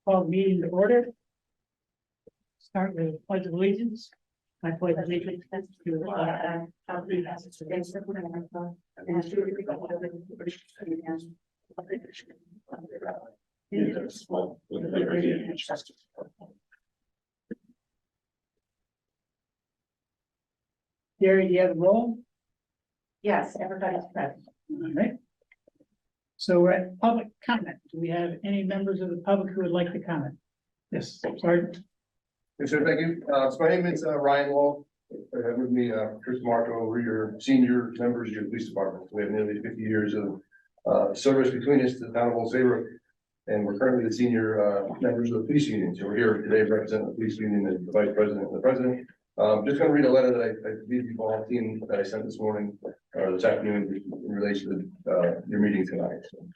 Call the meeting to order. Start with the pledge of allegiance. I pledge allegiance to the flag of the United States of America and to the republic for which it stands, one nation, under God, indivisible, with liberty and justice for all. Gary, do you have a roll? Yes, everybody's present. All right. So we're at public comment. Do we have any members of the public who would like to comment? Yes, sorry. Yes, sir, thank you. So my name is Ryan Wall. I have with me Chris Marco. We're your senior members of your police department. We have nearly 50 years of service between us to the town of Old Saybrook. And we're currently the senior members of the police union. So we're here today representing the police union and the vice president and the president. Just going to read a letter that I believe you've all seen that I sent this morning or this afternoon in relation to your meeting tonight. So,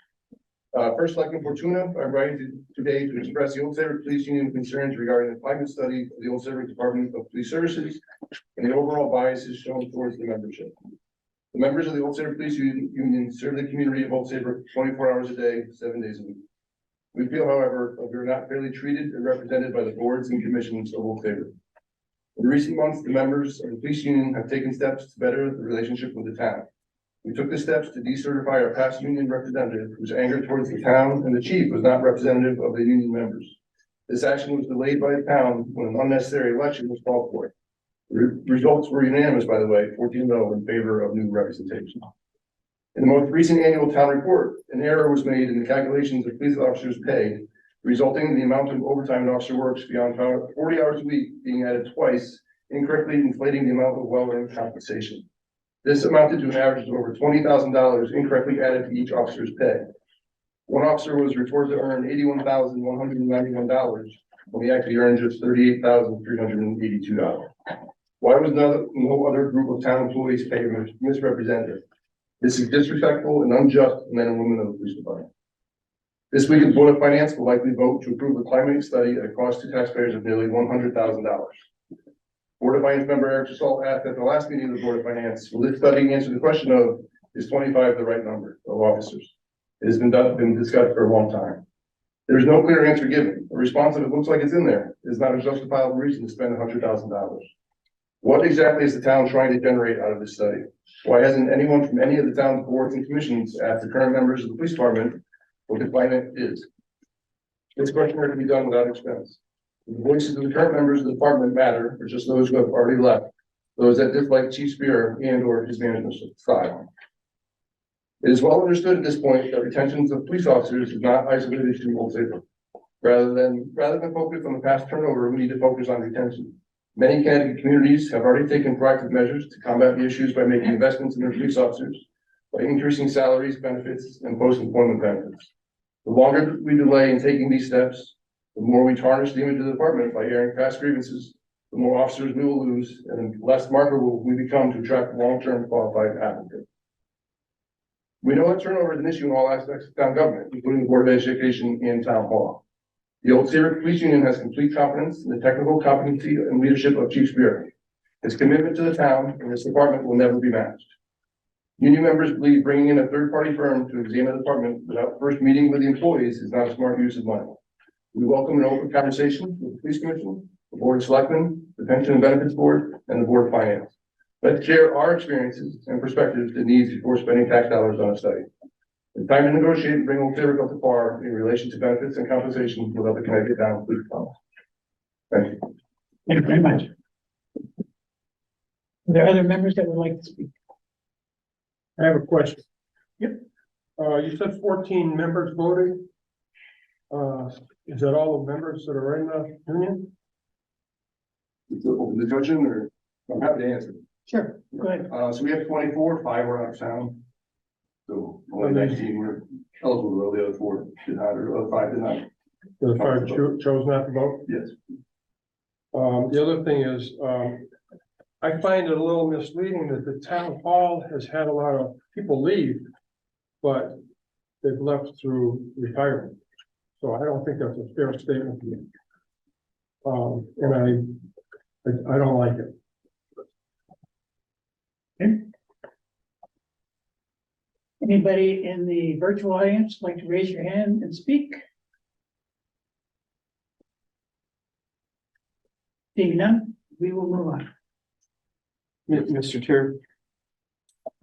first, like Fortuna, I'm writing today to express the Old Saybrook Police Union concerns regarding the climate study of the Old Saybrook Department of Police Services and the overall biases shown towards the membership. The members of the Old Saybrook Police Union serve the community of Old Saybrook 24 hours a day, 7 days a week. We feel, however, that we are not fairly treated and represented by the boards and commissions of Old Saybrook. In recent months, the members of the police union have taken steps to better the relationship with the town. We took the steps to decertify our past union representative, whose anger towards the town and the chief was not representative of the union members. This action was delayed by the town when an unnecessary election was called for. The results were unanimous, by the way, 14-0 in favor of new representation. In the most recent annual town report, an error was made in the calculations of police officers' pay, resulting in the amount of overtime an officer works beyond 40 hours a week being added twice, incorrectly inflating the amount of well-earned compensation. This amounted to an average of over $20,000 incorrectly added to each officer's pay. One officer was reported to earn $81,191 when he actually earned just $38,382. Why was no other group of town employees paid misrepresented? This is disrespectful and unjust to men and women of the police department. This week, the Board of Finance will likely vote to approve a climate study at a cost to taxpayers of nearly $100,000. Board of Finance member Eric Salt asked at the last meeting of the Board of Finance, will this study answer the question of, is 25 the right number of officers? It has been discussed for a long time. There is no clear answer given. A response of it looks like it's in there is not a justifiable reason to spend $100,000. What exactly is the town trying to generate out of this study? Why hasn't anyone from any of the town's boards and commissions asked the current members of the police department what the climate is? This questionnaire can be done without expense. The voices of the current members of the department matter, or just those who have already left, those that dislike Chief Spear and or his management style. It is well understood at this point that retention of police officers is not isolated to Old Saybrook. Rather than focus on the past turnover, we need to focus on retention. Many Connecticut communities have already taken proactive measures to combat the issues by making investments in their police officers, by increasing salaries, benefits, and post-employment benefits. The longer we delay in taking these steps, the more we tarnish the image of the department by airing past grievances, the more officers we will lose, and the less marketable we become to attract long-term qualified applicants. We know that turnover is an issue in all aspects of town government, including the Board of Education and Town Hall. The Old Saybrook Police Union has complete confidence in the technical competency and leadership of Chief Spear. His commitment to the town and this department will never be matched. Union members believe bringing in a third-party firm to examine the department without first meeting with the employees is not a smart use of money. We welcome an open conversation with the Police Commission, the Board of Selectmen, the Pension and Benefits Board, and the Board of Finance. Let's share our experiences and perspectives and needs before spending tax dollars on a study. It's time to negotiate and bring Old Saybrook up to par in relation to benefits and compensation without the Connecticut Town Police Department. Thank you. Thank you very much. Are there other members that would like to speak? I have a question. Yep. You said 14 members voted. Is that all the members that are in the union? It's open discussion, or I'm happy to answer. Sure, go ahead. So we have 24, 5 were out of town. So only 19 were eligible, though the other 4 did not, or the other 5 did not. The 5 chose not to vote? Yes. The other thing is, I find it a little misleading that the town hall has had a lot of people leave, but they've left through retirement. So I don't think that's a fair statement to me. And I don't like it. Okay. Anybody in the virtual audience like to raise your hand and speak? Seeing none, we will move on. Mr. Chair.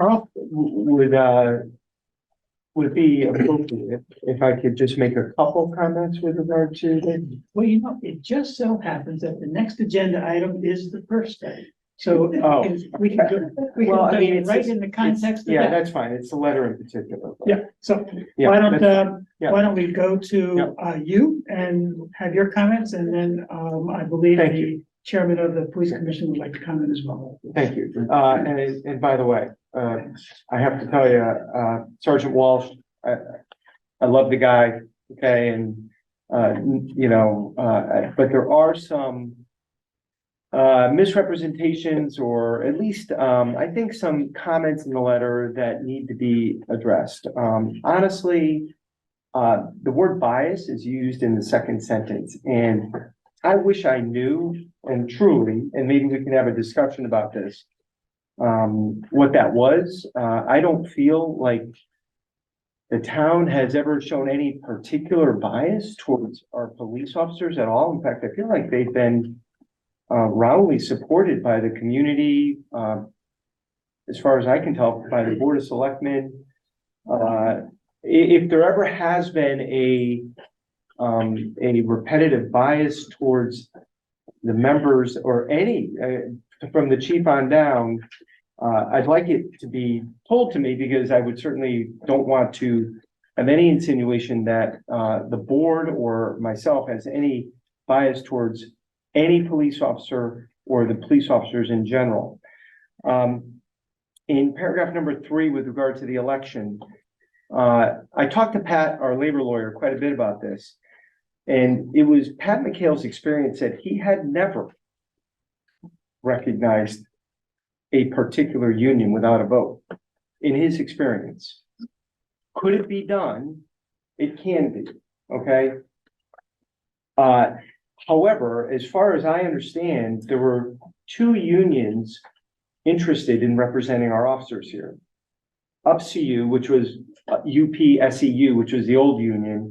Carl, would it be appropriate if I could just make a couple comments with regard to the? Well, you know, it just so happens that the next agenda item is the first study. So Oh. we can do, we Well, I can mean, do it it's right just- in the context of Yeah, that. that's fine. It's the letter in particular. Yeah, so Yeah, why don't, yeah. why don't we go to, you and have your comments, and then, I believe Thank the chairman of the police commission would like to comment as well. Thank you. And by the way, I have to tell you, Sergeant Walsh, I love the guy, okay, and, you know, but there are some misrepresentations, or at least, I think some comments in the letter that need to be addressed. Honestly, the word bias is used in the second sentence, and I wish I knew, and truly, and maybe we can have a discussion about this, what that was. I don't feel like the town has ever shown any particular bias towards our police officers at all. In fact, I feel like they've been roundly supported by the community, as far as I can tell, by the Board of Selectmen. If there ever has been a repetitive bias towards the members or any, from the chief on down, I'd like it to be told to me, because I would certainly don't want to have any insinuation that the board or myself has any bias towards any police officer or the police officers in general. In paragraph number 3, with regard to the election, I talked to Pat, our labor lawyer, quite a bit about this. And it was Pat McHale's experience that he had never recognized a particular union without a vote, in his experience. Could it be done? It can be, okay? However, as far as I understand, there were 2 unions interested in representing our officers here. UPSEU, which was UPSEU, which was the old union,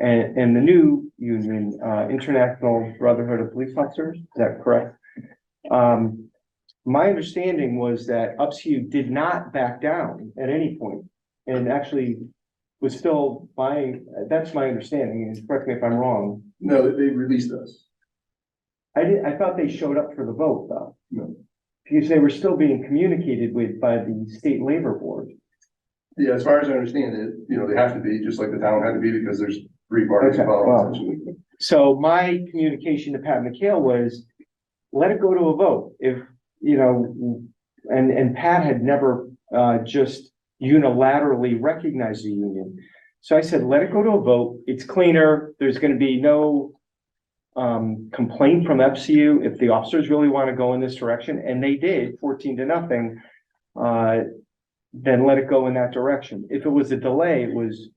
and the new union, International Brotherhood of Police Officers. Is that correct? My understanding was that UPSEU did not back down at any point, and actually was still buying. That's my understanding, and correct me if I'm wrong. No, they released us. I thought they showed up for the vote, though. No. Because they were still being communicated with by the state labor board. Yeah, as far as I understand it, you know, they have to be, just like the town had to be, because there's 3 parties Okay, involved. well. essentially. So my communication to Pat McHale was, let it go to a vote. If, you know, and Pat had never just unilaterally recognized the union. So I said, let it go to a vote. It's cleaner. There's going to be no complaint from FCU if the officers really want to go in this direction. And they did, 14-0. Then let it go in that direction. If it was a delay, it was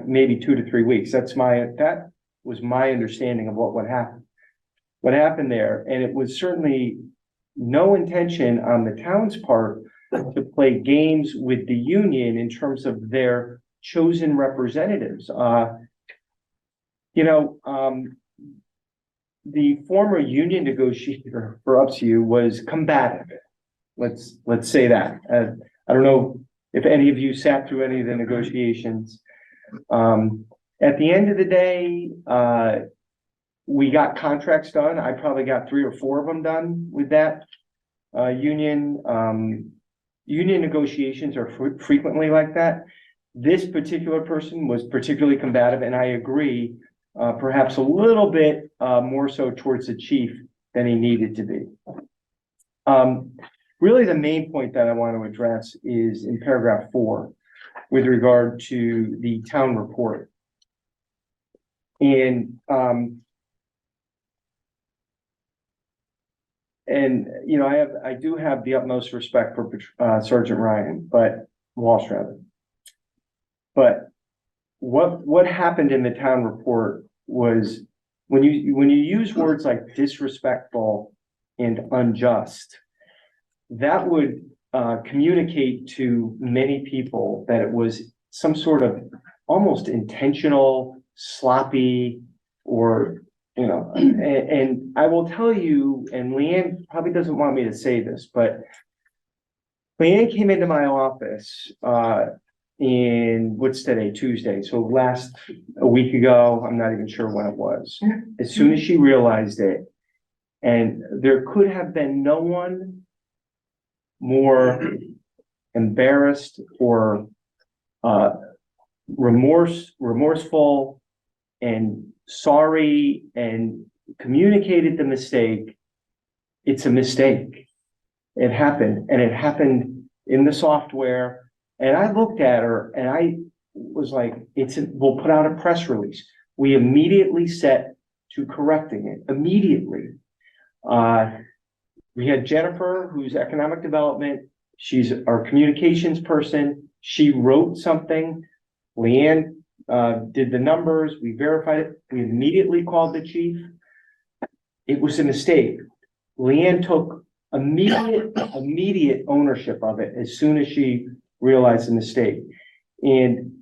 maybe 2 to 3 weeks. That was my understanding of what would happen. What happened there, and it was certainly no intention on the town's part to play games with the union in terms of their chosen representatives. The former union negotiator for UPSEU was combative. Let's say that. I don't know if any of you sat through any of the negotiations. At the end of the day, we got contracts done. I probably got 3 or 4 of them done with that union. Union negotiations are frequently like that. This particular person was particularly combative, and I agree, perhaps a little bit more so towards the chief than he needed to be. Really, the main point that I want to address is in paragraph 4 with regard to the town report. And you know, I do have the utmost respect for Sergeant Ryan, but Walsh rather. But what happened in the town report was when you use words like disrespectful and unjust, that would communicate to many people that it was some sort of almost intentional, sloppy, or You know, and I will tell you, and Leanne probably doesn't want me to say this, but Leanne came into my office, in, what's today, Tuesday, so a week ago, I'm not even sure when it was. As soon as she realized it, and there could have been no one more embarrassed or remorseful and sorry and communicated the mistake. It's a mistake. It happened, and it happened in the software. And I looked at her and I was like, we'll put out a press release. We immediately set to correcting it immediately. We had Jennifer, who's economic development. She's our communications person. She wrote something. Leanne did the numbers. We verified it. We immediately called the chief. It was a mistake. Leanne took immediate ownership of it as soon as she realized the mistake. And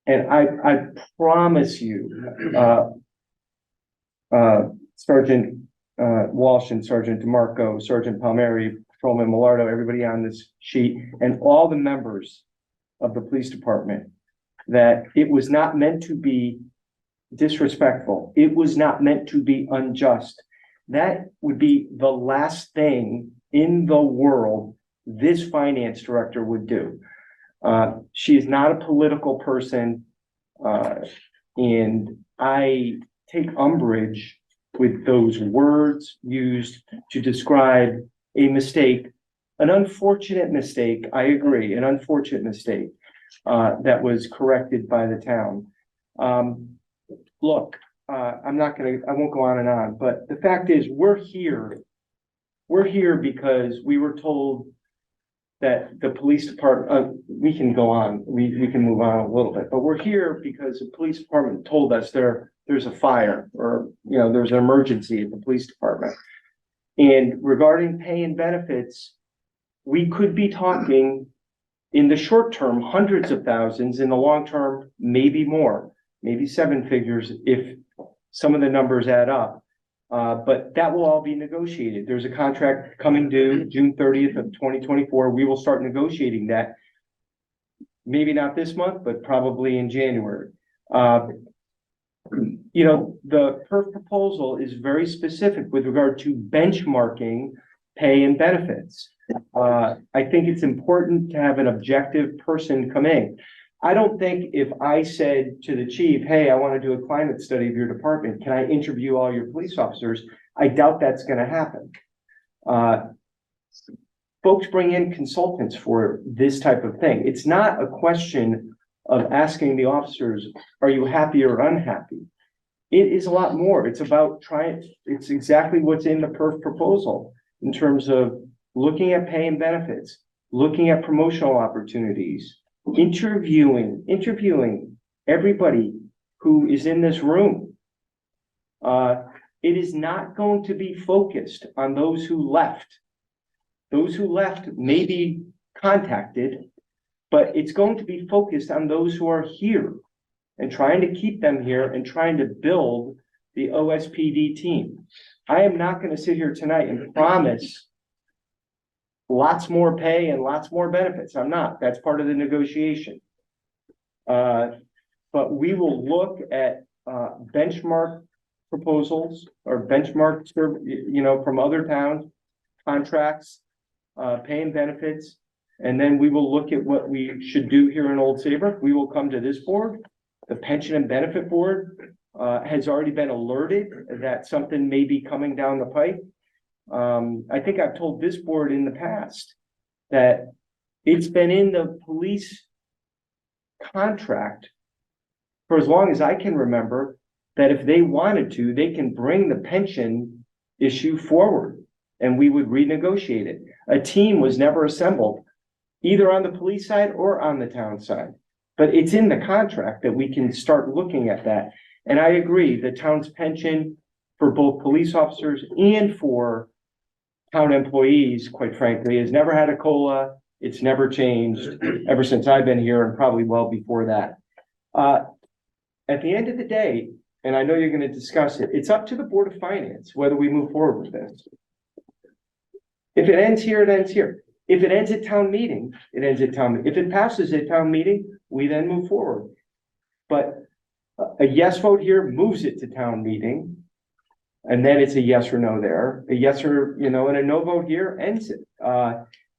I promise you, Sergeant Walsh and Sergeant DeMarco, Sergeant Palmieri, Patrolman Millardo, everybody on this sheet, and all the members of the police department, that it was not meant to be disrespectful. It was not meant to be unjust. That would be the last thing in the world this finance director would do. She is not a political person, and I take umbrage with those words used to describe a mistake, an unfortunate mistake. I agree, an unfortunate mistake that was corrected by the town. Look, I won't go on and on, but the fact is, we're here because we were told that the police department, we can go on, we can move on a little bit, but we're here because the police department told us there's a fire, or, you know, there's an emergency at the police department. And regarding pay and benefits, we could be talking in the short term, hundreds of thousands, in the long term, maybe more, maybe seven figures if some of the numbers add up. But that will all be negotiated. There's a contract coming due June 30th of 2024. We will start negotiating that. Maybe not this month, but probably in January. You know, the PERF proposal is very specific with regard to benchmarking pay and benefits. I think it's important to have an objective person come in. I don't think if I said to the chief, hey, I want to do a climate study of your department, can I interview all your police officers? I doubt that's going to happen. Folks bring in consultants for this type of thing. It's not a question of asking the officers, are you happy or unhappy? It is a lot more. It's about it's exactly what's in the PERF proposal in terms of looking at pay and benefits, looking at promotional opportunities, interviewing everybody who is in this room. It is not going to be focused on those who left. Those who left may be contacted, but it's going to be focused on those who are here and trying to keep them here and trying to build the OSPD team. I am not going to sit here tonight and promise lots more pay and lots more benefits. I'm not. That's part of the negotiation. But we will look at benchmark proposals or benchmark, you know, from other towns, contracts, pay and benefits, and then we will look at what we should do here in Old Saybrook. We will come to this board. The Pension and Benefit Board has already been alerted that something may be coming down the pike. I think I've told this board in the past that it's been in the police contract for as long as I can remember, that if they wanted to, they can bring the pension issue forward and we would renegotiate it. A team was never assembled, either on the police side or on the town side. But it's in the contract that we can start looking at that. And I agree, the town's pension for both police officers and for town employees, quite frankly, has never had a COLA. It's never changed ever since I've been here and probably well before that. At the end of the day, and I know you're gonna discuss it, it's up to the Board of Finance whether we move forward with this. If it ends here, it ends here. If it ends at town meeting, it ends at town. If it passes at town meeting, we then move forward. But a yes vote here moves it to town meeting. And then it's a yes or no there, a yes or, and a no vote here ends it.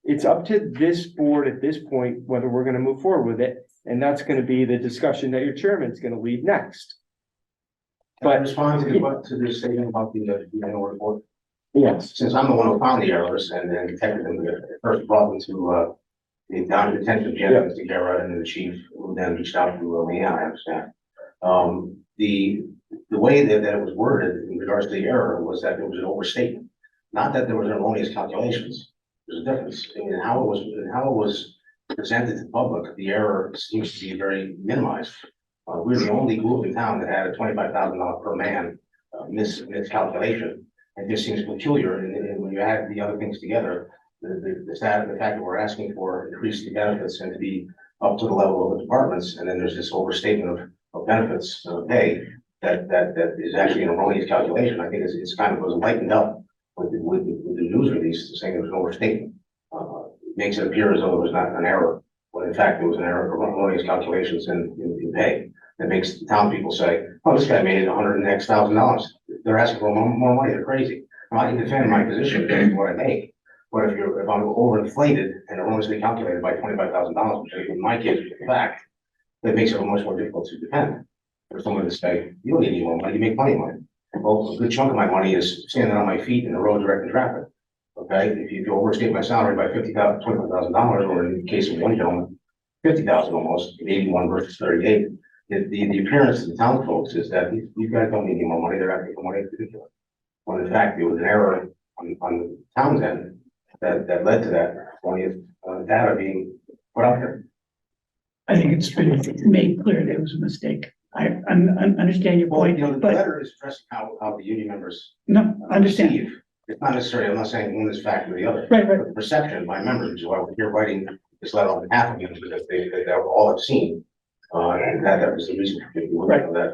It's up to this board at this point, whether we're gonna move forward with it. And that's gonna be the discussion that your chairman's gonna lead next. But respond to the statement about the annual report, Yes. since I'm the one who found the errors and then detected them, first brought them to the town attention of Mr. Guerra and the chief, who then reached out to Leanne, I understand. The way that it was worded in regards to the error was that there was an overstatement, not that there was erroneous calculations. There's a difference in how it was presented to the public. The error seems to be very minimized. We're the only group in town that had a $25,000 per man miscalculation. It just seems peculiar, and when you add the other things together, the fact that we're asking for increased benefits and to be up to the level of the departments, and then there's this overstatement of benefits pay that is actually an erroneous calculation. I think it's kind of was lightened up with the news release saying it was an overstatement. It makes it appear as though it was not an error, when in fact it was an error, erroneous calculations in pay. That makes the town people say, "Oh, this guy made $100,000. They're asking for more money. They're crazy." I can defend my position because of what I make. But if I'm overinflated and erroneously calculated by $25,000, which in my case is a fact, that makes it much more difficult to defend. For someone to say, "You don't need any more money. You make plenty of money." Well, a good chunk of my money is standing on my feet in the road directing traffic. Okay, if you overstate my salary by $25,000, or in the case of one gentleman, 50,000 almost, 81 versus 38. The appearance of the town folks is that these guys don't need any more money, they're asking for money to do it. When in fact, there was an error on the town's end that led to that erroneous data being put out there. I think it's been made clear there was a mistake. I understand your Well, point, the but letter is addressing how the union members no, I understand. perceive. It's not necessarily, I'm not saying one is fact or the other. Right. But the perception by members, which is why we're here writing this letter on behalf of you, because they all have seen. And that was the reason for that.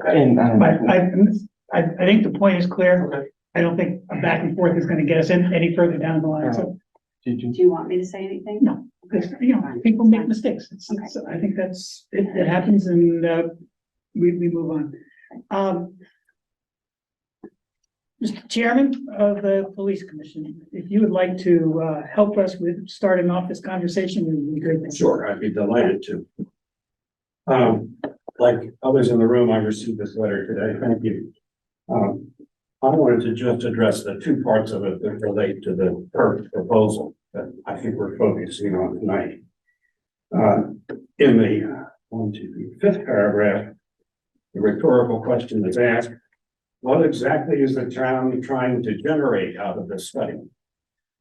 I think the point is clear. Okay. I don't think a back and forth is gonna get us any further down the line, so, Do you want me to say anything? no, because, people make mistakes. I think it happens and, we move on. Mr. Chairman of the Police Commission, if you would like to, help us with starting off this conversation, it would be great. Sure, I'd be delighted to. Like others in the room, I received this letter today. Thank you. I wanted to just address the two parts of it that relate to the PERF proposal that I think we're focusing on tonight. In the fifth paragraph, the rhetorical question is asked, what exactly is the town trying to generate out of this study?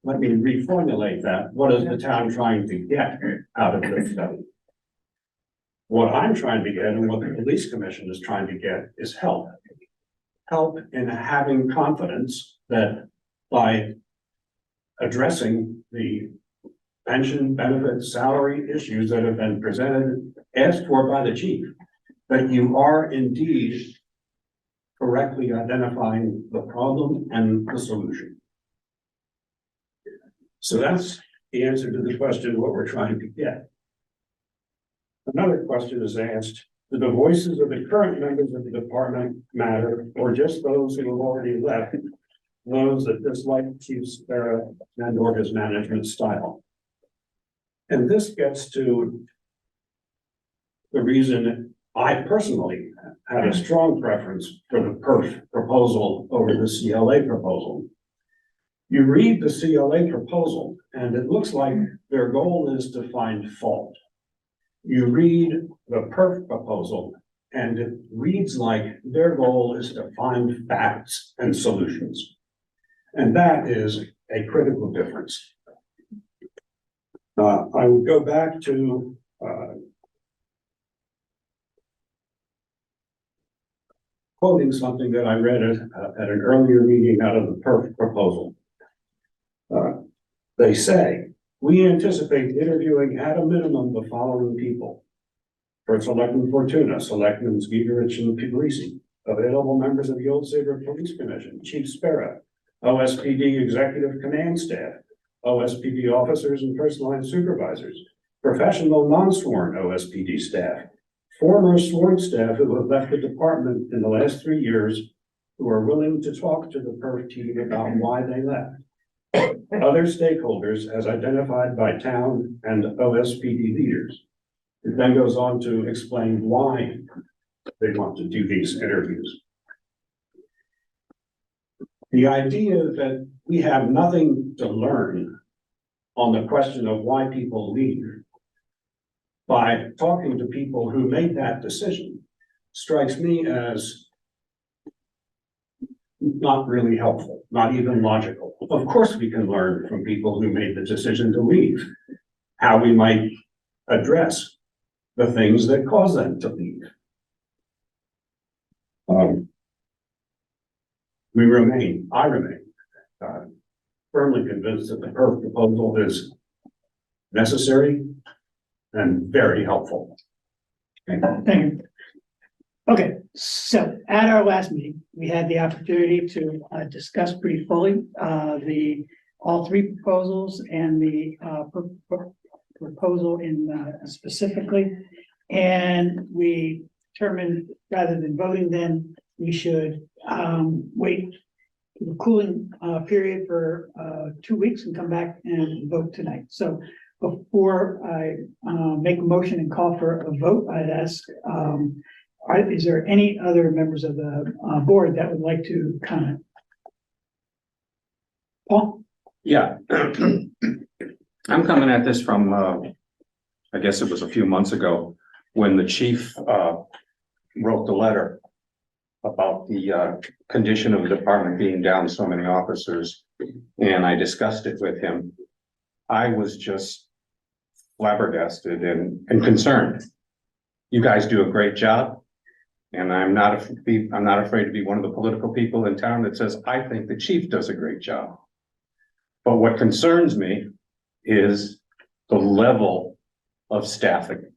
Let me reformulate that. What is the town trying to get out of this study? What I'm trying to get and what the police commission is trying to get is help. Help in having confidence that by addressing the pension, benefits, salary issues that have been presented, asked for by the chief, that you are indeed correctly identifying the problem and the solution. So that's the answer to the question, what we're trying to get. Another question is asked, do the voices of the current members of the department matter, or just those who have already left, those that dislike Chief Sparrow and or his management style? And this gets to the reason I personally had a strong preference for the PERF proposal over the CLA proposal. You read the CLA proposal, and it looks like their goal is to find fault. You read the PERF proposal, and it reads like their goal is to find facts and solutions. And that is a critical difference. I would go back to quoting something that I read at an earlier meeting out of the PERF proposal. They say, we anticipate interviewing at a minimum the following people. For Selectman Fortuna, Selectmen Skigerich and Puglisi, available members of the Old Saybrook Police Commission, Chief Sparrow, OSPD Executive Command Staff, OSPD officers and first line supervisors, professional non-sworn OSPD staff, former sworn staff who have left the department in the last 3 years who are willing to talk to the PERF team about why they left. Other stakeholders as identified by town and OSPD leaders. It then goes on to explain why they want to do these interviews. The idea that we have nothing to learn on the question of why people leave by talking to people who made that decision strikes me as not really helpful, not even logical. Of course, we can learn from people who made the decision to leave, how we might address the things that cause them to leave. I remain firmly convinced that the PERF proposal is necessary and very helpful. Thank you. Okay, so at our last meeting, we had the opportunity to discuss pretty fully all three proposals and the proposal in specifically. And we determined rather than voting then, we should wait the cooling period for 2 weeks and come back and vote tonight. So before I make a motion and call for a vote, I'd ask, is there any other members of the board that would like to comment? Paul? Yeah. I'm coming at this from, I guess it was a few months ago, when the chief wrote the letter about the condition of the department being down so many officers, and I discussed it with him. I was just flabbergasted and concerned. You guys do a great job, and I'm not afraid to be one of the political people in town that says I think the chief does a great job. But what concerns me is the level of staffing.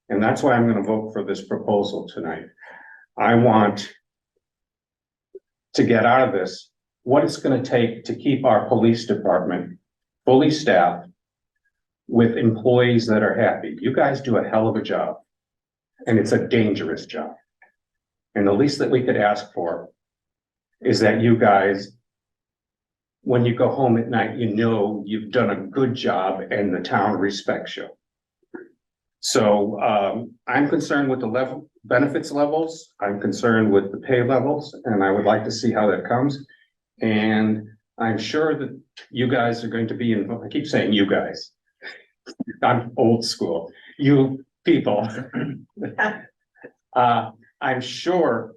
And that's why I'm going to vote for this proposal tonight. I want to get out of this what it's going to take to keep our police department fully staffed with employees that are happy. You guys do a hell of a job, and it's a dangerous job. And the least that we could ask for is that you guys, when you go home at night, you know you've done a good job and the town respects you. So I'm concerned with the benefits levels. I'm concerned with the pay levels, and I would like to see how that comes. And I'm sure that you guys are going to be involved. I keep saying you guys. I'm old school. You people. I'm sure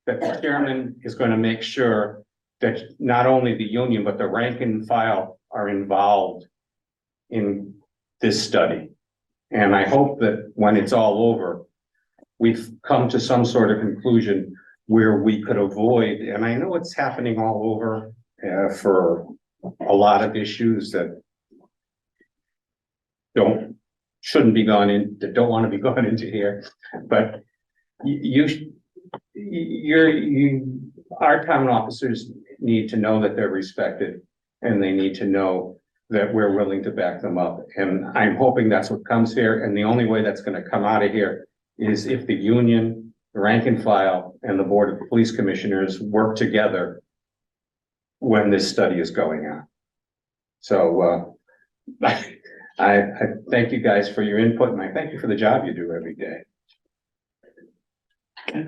that the chairman is going to make sure that not only the union, but the rank and file are involved in this study. And I hope that when it's all over, we've come to some sort of conclusion where we could avoid, and I know it's happening all over for a lot of issues that shouldn't be gone in, that don't want to be gone into here, but our town officers need to know that they're respected, and they need to know that we're willing to back them up. And I'm hoping that's what comes here. And the only way that's going to come out of here is if the union, the rank and file, and the Board of Police Commissioners work together when this study is going on. So I thank you guys for your input, and I thank you for the job you do every day. Okay.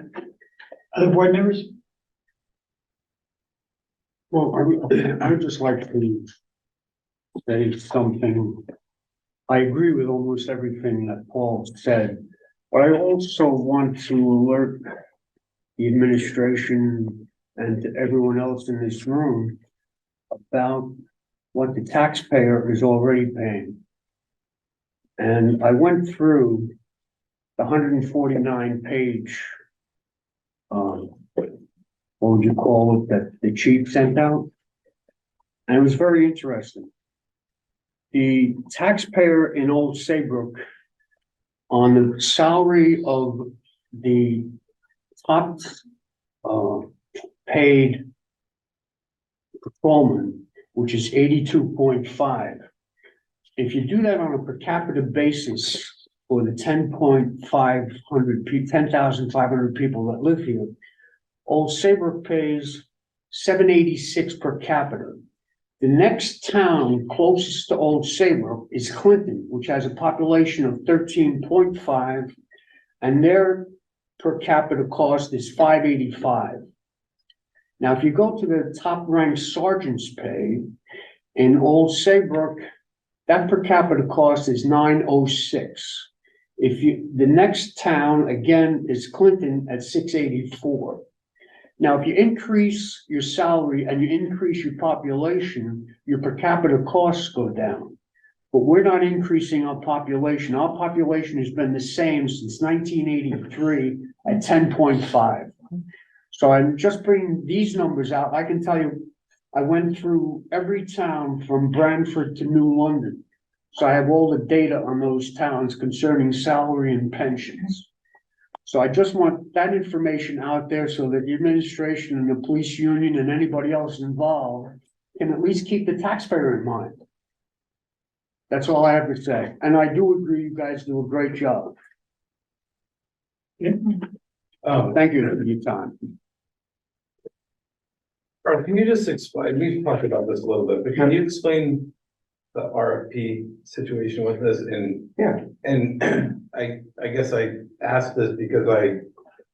Other board members? Well, I would just like to say something. I agree with almost everything that Paul said, but I also want to alert the administration and to everyone else in this room about what the taxpayer is already paying. And I went through the 149-page, what would you call it, that the chief sent out? And it was very interesting. The taxpayer in Old Saybrook, on the salary of the top, uh, paid patrolman, which is 82.5. If you do that on a per capita basis for the 10,500 people that live here, Old Saybrook pays $786 per capita. The next town closest to Old Saybrook is Clinton, which has a population of 13.5, and their per capita cost is $585. Now, if you go to the top ranked sergeant's pay in Old Saybrook, that per capita cost is $906. The next town again is Clinton at $684. Now, if you increase your salary and you increase your population, your per capita costs go down. But we're not increasing our population. Our population has been the same since 1983 at 10.5. So I'm just bringing these numbers out. I can tell you, I went through every town from Brantford to New London. So I have all the data on those towns concerning salary and pensions. So I just want that information out there so that the administration and the police union and anybody else involved can at least keep the taxpayer in mind. That's all I have to say. And I do agree, you guys do a great job. Thank you for your time. Carl, can you just explain, we've talked about this a little bit, but can you explain the RFP situation with this? And Yeah. And I guess I asked this because I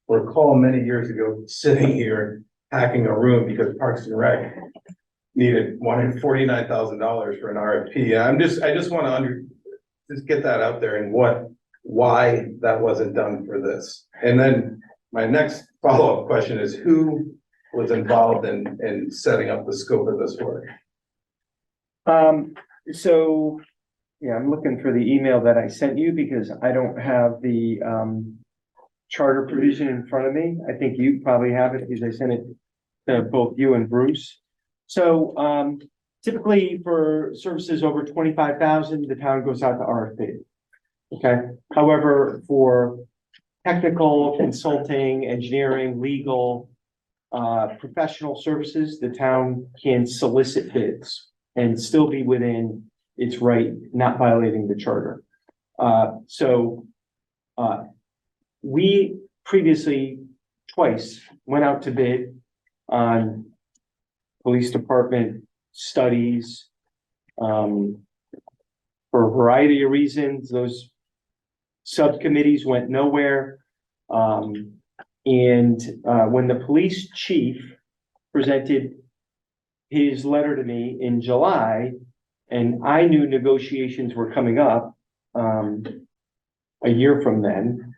recall many years ago sitting here hacking a room because Parks and Rec wanted $49,000 for an RFP. And I just want to just get that out there and why that wasn't done for this. And then my next follow-up question is who was involved in setting up the scope of this work? So, yeah, I'm looking for the email that I sent you because I don't have the charter provision in front of me. I think you probably have it because I sent it to both you and Bruce. So typically for services over 25,000, the town goes out to RFP. Okay. However, for technical, consulting, engineering, legal, professional services, the town can solicit bids and still be within its right, not violating the charter. We previously twice went out to bid on police department studies. For a variety of reasons, those subcommittees went nowhere. When the police chief presented his letter to me in July, and I knew negotiations were coming up a year from then,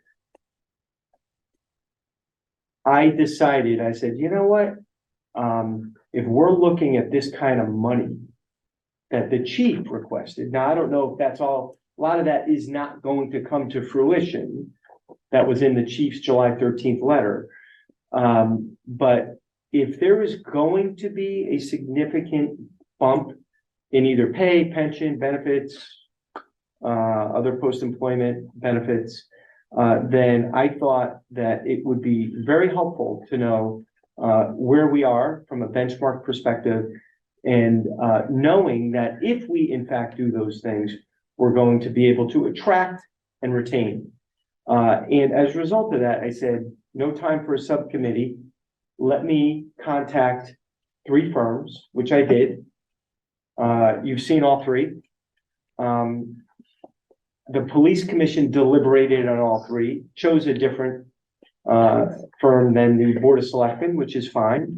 I decided, I said, you know what? If we're looking at this kind of money that the chief requested, now I don't know if that's all, a lot of that is not going to come to fruition. That was in the chief's July 13th letter. But if there is going to be a significant bump in either pay, pension, benefits, other post-employment benefits, then I thought that it would be very helpful to know where we are from a benchmark perspective, and knowing that if we in fact do those things, we're going to be able to attract and retain. And as a result of that, I said, no time for a subcommittee. Let me contact 3 firms, which I did. You've seen all 3. The police commission deliberated on all 3, chose a different firm than the Board of Selectmen, which is fine.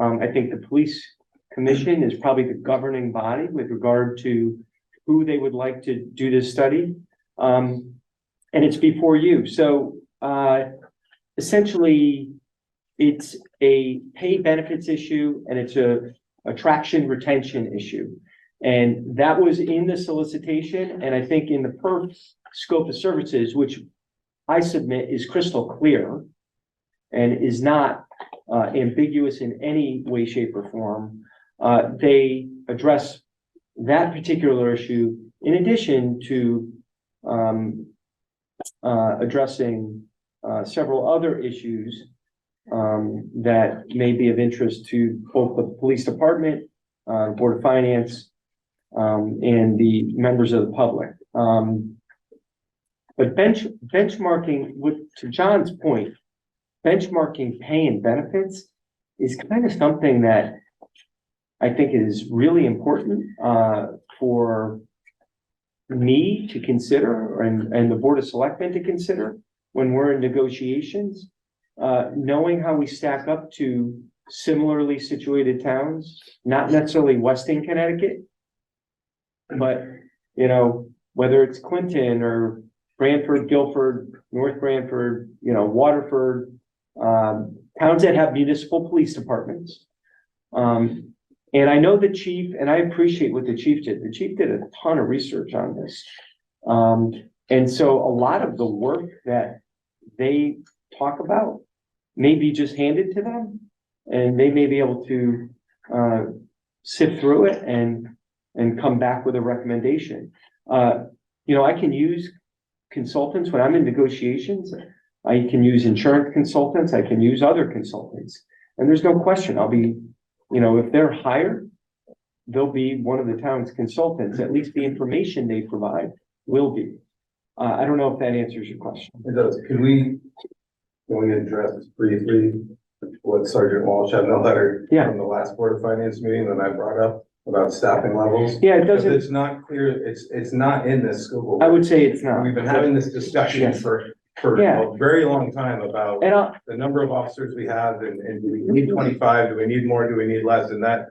I think the police commission is probably the governing body with regard to who they would like to do this study. And it's before you. So essentially, it's a pay benefits issue and it's a attraction retention issue. And that was in the solicitation. And I think in the PERF scope of services, which I submit is crystal clear and is not ambiguous in any way, shape, or form, they address that particular issue in addition to addressing several other issues that may be of interest to both the police department, Board of Finance, and the members of the public. But benchmarking, to John's point, benchmarking pay and benefits is kind of something that I think is really important for me to consider and the Board of Selectmen to consider when we're in negotiations. Knowing how we stack up to similarly situated towns, not necessarily Weston, Connecticut, but, you know, whether it's Clinton or Branford, Guilford, North Branford, you know, Waterford, towns that have municipal police departments. And I know the chief, and I appreciate what the chief did. The chief did a ton of research on this. And so a lot of the work that they talk about may be just handed to them, and they may be able to sift through it and come back with a recommendation. You know, I can use consultants when I'm in negotiations. I can use insurance consultants. I can use other consultants. And there's no question I'll be, you know, if they're hired, they'll be one of the town's consultants. At least the information they provide will be. I don't know if that answers your question. It does. Can we address briefly what Sergeant Walsh had in the letter from the last Board of Finance meeting that I brought up about staffing levels? Yeah, it doesn't. It's not clear. It's not in this scope. I would say it's not. We've been having this discussion Yes. for Yeah. a very long time about And the number of officers we have and do we need 25? Do we need more? Do we need less? And that,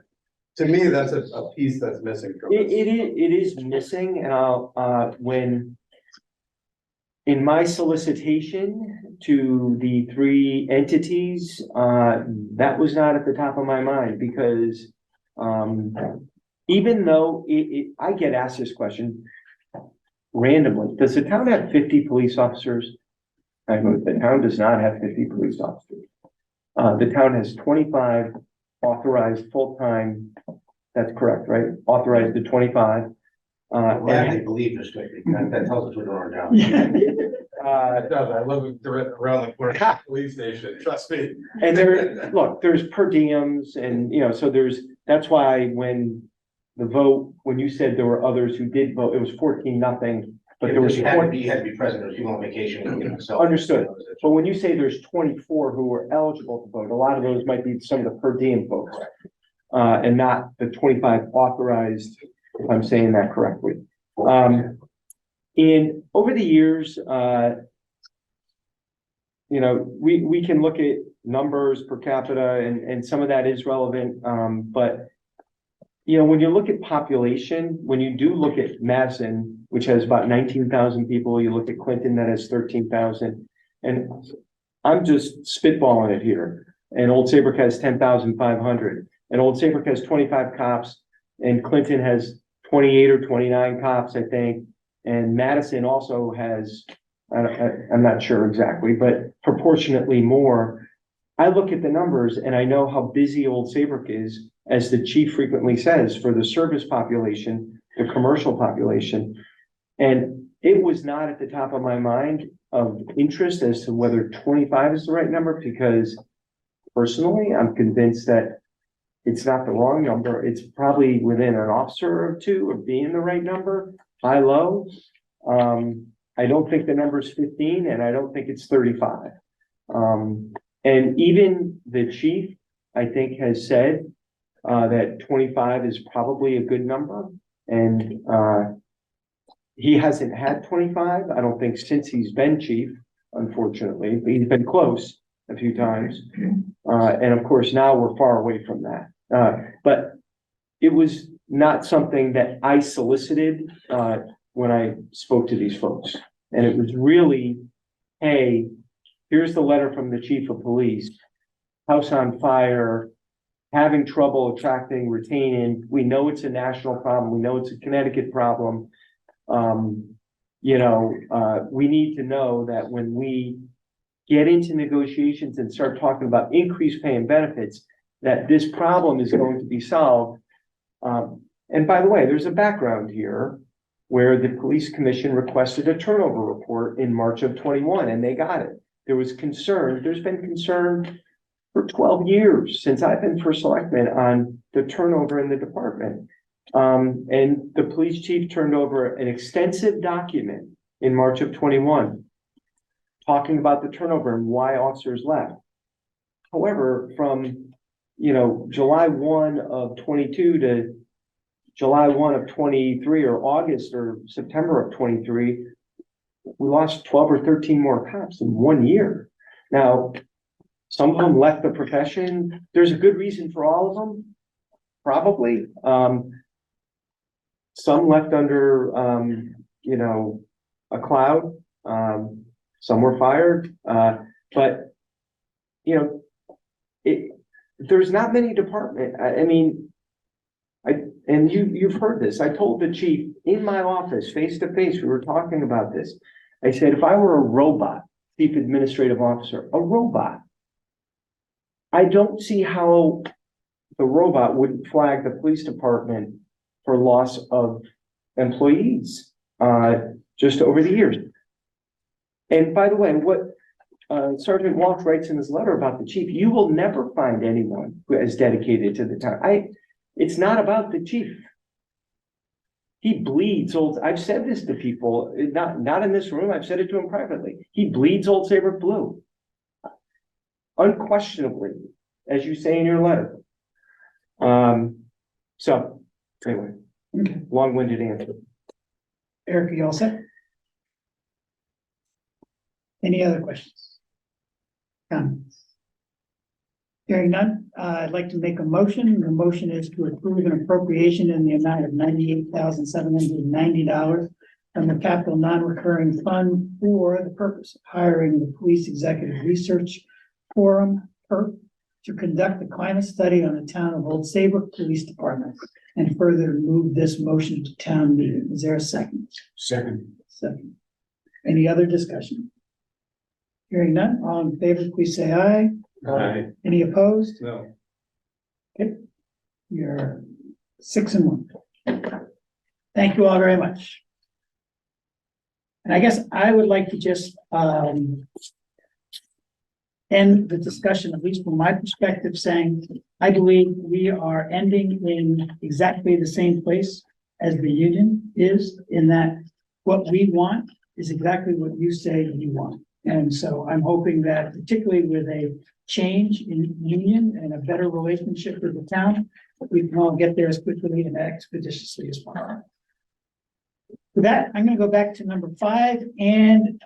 to me, that's a piece that's missing from this. It is missing, and when in my solicitation to the three entities, that was not at the top of my mind because even though I get asked this question randomly, does the town have 50 police officers? I know the town does not have 50 police officers. The town has 25 authorized full-time. That's correct, right? Authorized to 25. Glad they believe this, that tells us we're doing our job. It does. I live around the corner of the police station, trust me. And there's per diems and, you know, so that's why when you said there were others who did vote, it was 14-0, but there was You had to be present, or people on vacation. Understood. But when you say there's 24 who were eligible to vote, a lot of those might be some of the per diem folks. And not the 25 authorized, if I'm saying that correctly. And over the years, you know, we can look at numbers per capita and some of that is relevant. But, you know, when you look at population, when you do look at Madison, which has about 19,000 people, you look at Clinton that has 13,000, and I'm just spitballing it here. And Old Saybrook has 10,500, and Old Saybrook has 25 cops, and Clinton has 28 or 29 cops, I think. And Madison also has, I'm not sure exactly, but proportionately more. I look at the numbers and I know how busy Old Saybrook is, as the chief frequently says, for the service population, the commercial population. And it was not at the top of my mind of interest as to whether 25 is the right number, because personally, I'm convinced that it's not the wrong number. It's probably within an officer or two of being the right number, high, low. I don't think the number is 15 and I don't think it's 35. And even the chief, I think, has said that 25 is probably a good number. And he hasn't had 25, I don't think, since he's been chief, unfortunately, but he's been close a few times. And of course, now we're far away from that. But it was not something that I solicited when I spoke to these folks. And it was really, hey, here's the letter from the chief of police, house on fire, having trouble attracting, retaining. We know it's a national problem. We know it's a Connecticut problem. You know, we need to know that when we get into negotiations and start talking about increased pay and benefits, that this problem is going to be solved. And by the way, there's a background here where the police commission requested a turnover report in March of 21, and they got it. There was concern. There's been concern for 12 years since I've been first selectman on the turnover in the department. And the police chief turned over an extensive document in March of 21, talking about the turnover and why officers left. However, from, July 1 of 22 to July 1 of 23, or August or September of 23, we lost 12 or 13 more cops in 1 year. Now, some of them left the profession. There's a good reason for all of them, probably. Some left under, a cloud. Some were fired. But, there's not many and you've heard this. I told the chief in my office, face to face, we were talking about this. I said, if I were a robot, chief administrative officer, a robot, I don't see how the robot wouldn't flag the police department for loss of employees, just over the years. And by the way, what Sergeant Walsh writes in his letter about the chief, you will never find anyone who is dedicated to the town. It's not about the chief. He bleeds old. I've said this to people, not in this room. I've said it to him privately. He bleeds Old Saybrook blue. Unquestionably, as you say in your letter. So anyway, long-winded answer. Eric, you all set? Any other questions? Comments? Hearing none, I'd like to make a motion. The motion is to approve an appropriation in the amount of $98,790 from the capital non-recurring fund for the purpose of hiring the Police Executive Research Forum, PERF, to conduct a climate study on the town of Old Saybrook Police Department, and further move this motion to town meeting. Is there a second? Second. Second. Any other discussion? Hearing none, all in favor, please say aye. Aye. Any opposed? No. Okay, you're 6-1. Thank you all very much. And I guess I would like to just end the discussion, at least from my perspective, saying I believe we are ending in exactly the same place as the union is, in that what we want is exactly what you say you want. And so I'm hoping that, particularly with a change in union and a better relationship with the town, we can all get there as quickly and expeditiously as possible. With that, I'm going to go back to number 5 and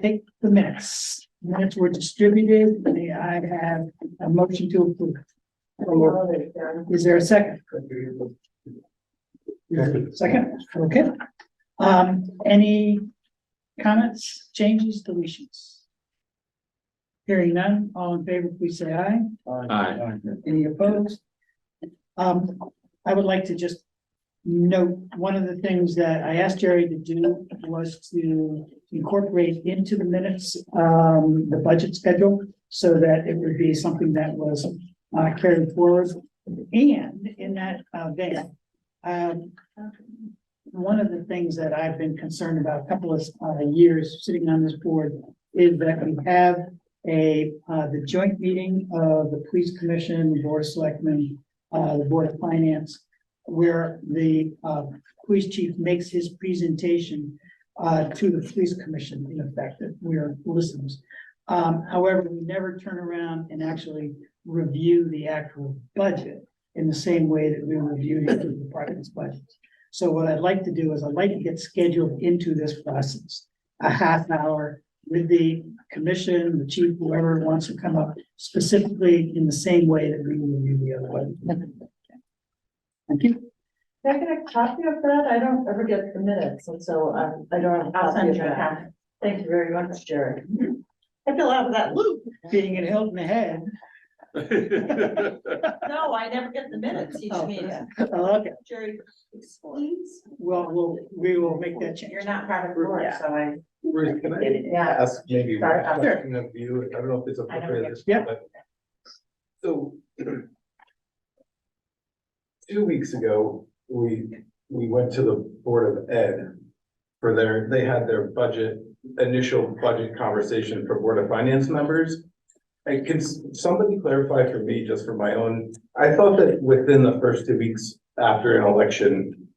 take the minutes. Minutes were distributed. I have a motion to approve. Is there a second? Second, okay. Any comments, changes, deletions? Hearing none, all in favor, please say aye. Aye. Any opposed? I would like to just note, one of the things that I asked Jerry to do was to incorporate into the minutes, the budget schedule, so that it would be something that was carried forward. And in that vein, one of the things that I've been concerned about a couple of years sitting on this board is that we have the joint meeting of the Police Commission, the Board of Selectmen, the Board of Finance, where the police chief makes his presentation to the Police Commission, in effect, that we're listeners. However, we never turn around and actually review the actual budget in the same way that we review the department's budgets. So what I'd like to do is I'd like to get scheduled into this process, a half hour with the commission, the chief, whoever wants to come up, specifically in the same way that we review the other one. Thank you. Can I get a copy of that? I don't ever get the minutes, and so I don't have a copy of that. Thank you very much, Jerry. I feel out of that loop. Being in Hilton Head. No, I never get the minutes each meeting. Okay, Jerry, explains. well, we will make that change. You're not part of the board, so I. Bruce, can I Yeah. ask maybe one Sorry, question of you? I don't know if it's appropriate at this Yeah. point, but. So. 2 weeks ago, we went to the Board of Ed for they had their initial budget conversation for Board of Finance members. And can somebody clarify for me, just for my own, I thought that within the first 2 weeks after an election,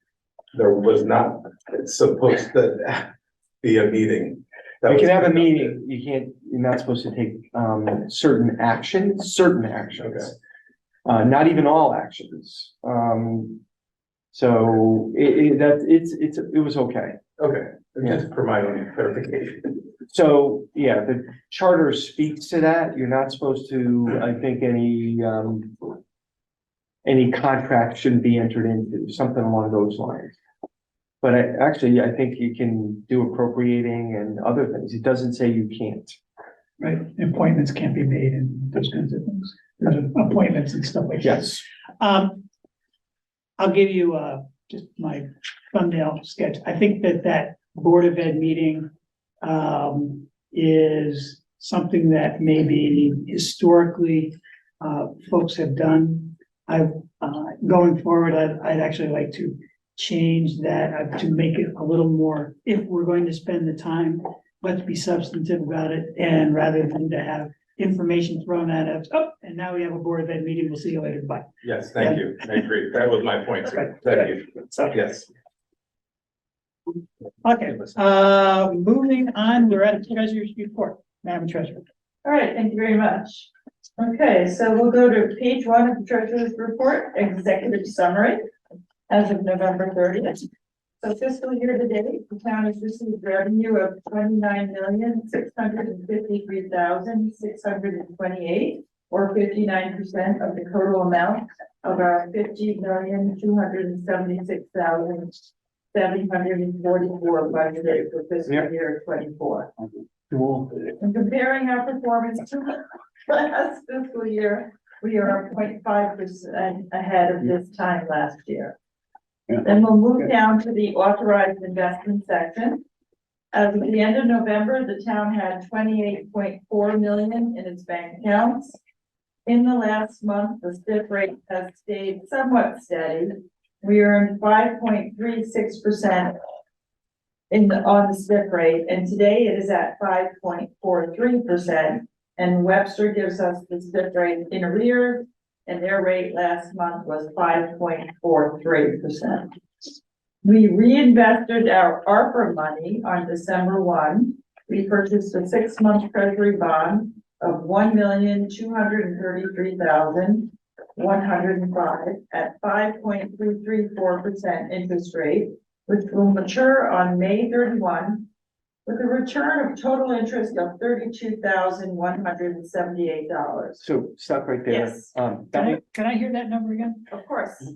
there was not supposed to be a meeting. that You was can have a conducted. meeting, you're not supposed to take, certain actions. Okay. Not even all actions. So it was okay. Okay, just for my own clarification. So, yeah, the charter speaks to that. You're not supposed to, I think, any contract shouldn't be entered into, something along those lines. But I think you can do appropriating and other things. It doesn't say you can't. Right, appointments can't be made and those kinds of things. There's appointments and stuff like that. Yes. I'll give you, just my thumbnail sketch. I think that Board of Ed meeting, is something that maybe historically, folks have done. Going forward, I'd actually like to change that, to make it a little more, if we're going to spend the time, let's be substantive about it, and rather than to have information thrown at us, oh, and now we have a Board of Ed meeting, we'll see you later, bye. Yes, thank you. I agree. That was my point. Right. Thank you. So, Yes. okay, moving on, we're at the treasurer's report, Madam Treasurer. All right, thank you very much. Okay, so we'll go to page 1 of the treasurer's report, executive summary as of November 30th. So fiscal year to date, the town has received revenue of 29,653,628, or 59% of the total amount of our 50,276,744 budgeted for fiscal year 24. And comparing our performance to last fiscal year, we are 0.5% ahead of this time last year. Then we'll move down to the authorized investment section. As of the end of November, the town had 28.4 million in its bank accounts. In the last month, the STIP rate has stayed somewhat steady. We earned 5.36% on the STIP rate, and today it is at 5.43%. And Webster gives us the STIP rate in arrears, and their rate last month was 5.43%. We reinvested our ARPA money on December 1. We purchased a 6-month treasury bond of 1,233,105 at 5.334% interest rate, which will mature on May 31, with a return of total interest of $32,178. So stop right there. Yes. That Can I hear that number again? Of course.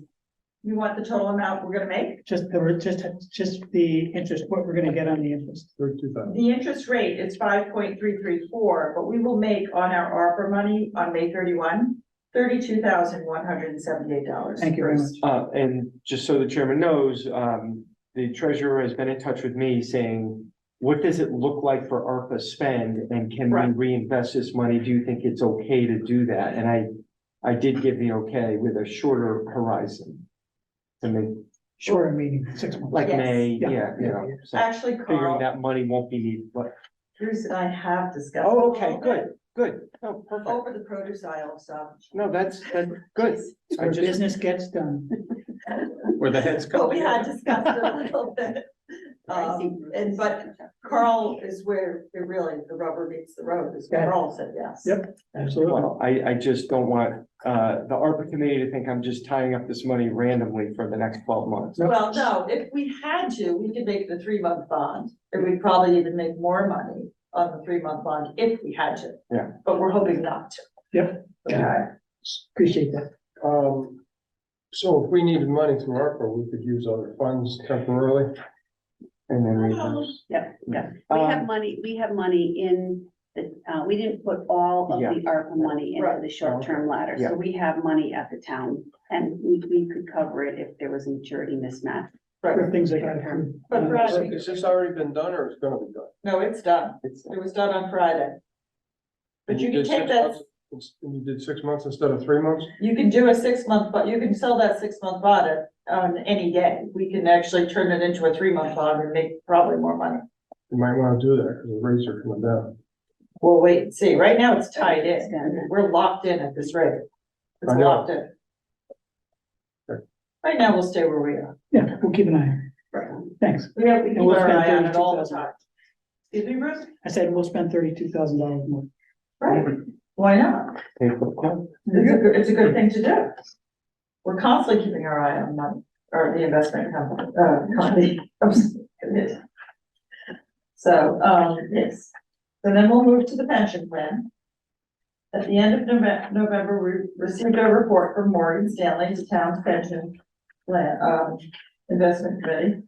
You want the total amount we're gonna make? Just the interest, what we're gonna get on the interest. 32,000. The interest rate is 5.334, but we will make on our ARPA money on May 31, $32,178. Thank you very much. And just so the chairman knows, the treasurer has been in touch with me saying, what does it look like for ARPA spend, and can we Right. reinvest this money? Do you think it's okay to do that? And I did give the okay with a shorter horizon. To make, Shorter meeting, 6 months. like Yes. May, Yeah. yeah, you know, so Actually, figuring Carl, that money won't be needed, but, Bruce and I have discussed. oh, it a okay, little bit good, oh, perfect. Over the produce aisle, so. No, that's good. Where I just, business gets done. Where the heads But come. we had discussed it a little bit. But Carl is where it really, the rubber meets the road, is Yeah. Carl said yes. Yep. Absolutely. well, I just don't want, the ARPA committee to think I'm just tying up this money randomly for the next 12 months. Well, no, if we had to, we could make the 3-month bond, and we'd probably even make more money on the 3-month bond if we had to. Yeah. But we're hoping not to. Yep. Okay. Appreciate that. So if we needed money through ARPA, we could use other funds temporarily. And then reimburse. Yeah. We Um, have money in the, we didn't put all of Yeah. the ARPA money into Right. the short-term ladder, Yeah. so we have money at the town. And we could cover it if there was a maturity mismatch. For things that got approved. But Brad, Has this already been done, or it's gonna be done? no, it's done. It's, It was done on Friday. But you can did take 6 that, months- And you did 6 months instead of 3 months? you can do a 6-month, but you can sell that 6-month bond on any day. We can actually turn it into a 3-month bond and make probably more money. You might wanna do that, because the rates are coming down. We'll wait and see. Right now, it's tied in. We're locked in at this rate. It's I know. locked in. Right now, we'll stay where we are. Yeah, we'll keep an eye on it. Thanks. We keep And we'll our spend eye on it all the $32,000. time. Excuse me, Bruce? I said we'll spend $32,000 more. Right, why not? Pay for the club. It's a good thing to do. We're constantly keeping our eye on money, or the investment company. So, yes. So then we'll move to the pension plan. At the end of November, we received a report from Morgan Stanley, the town's pension plan, investment committee.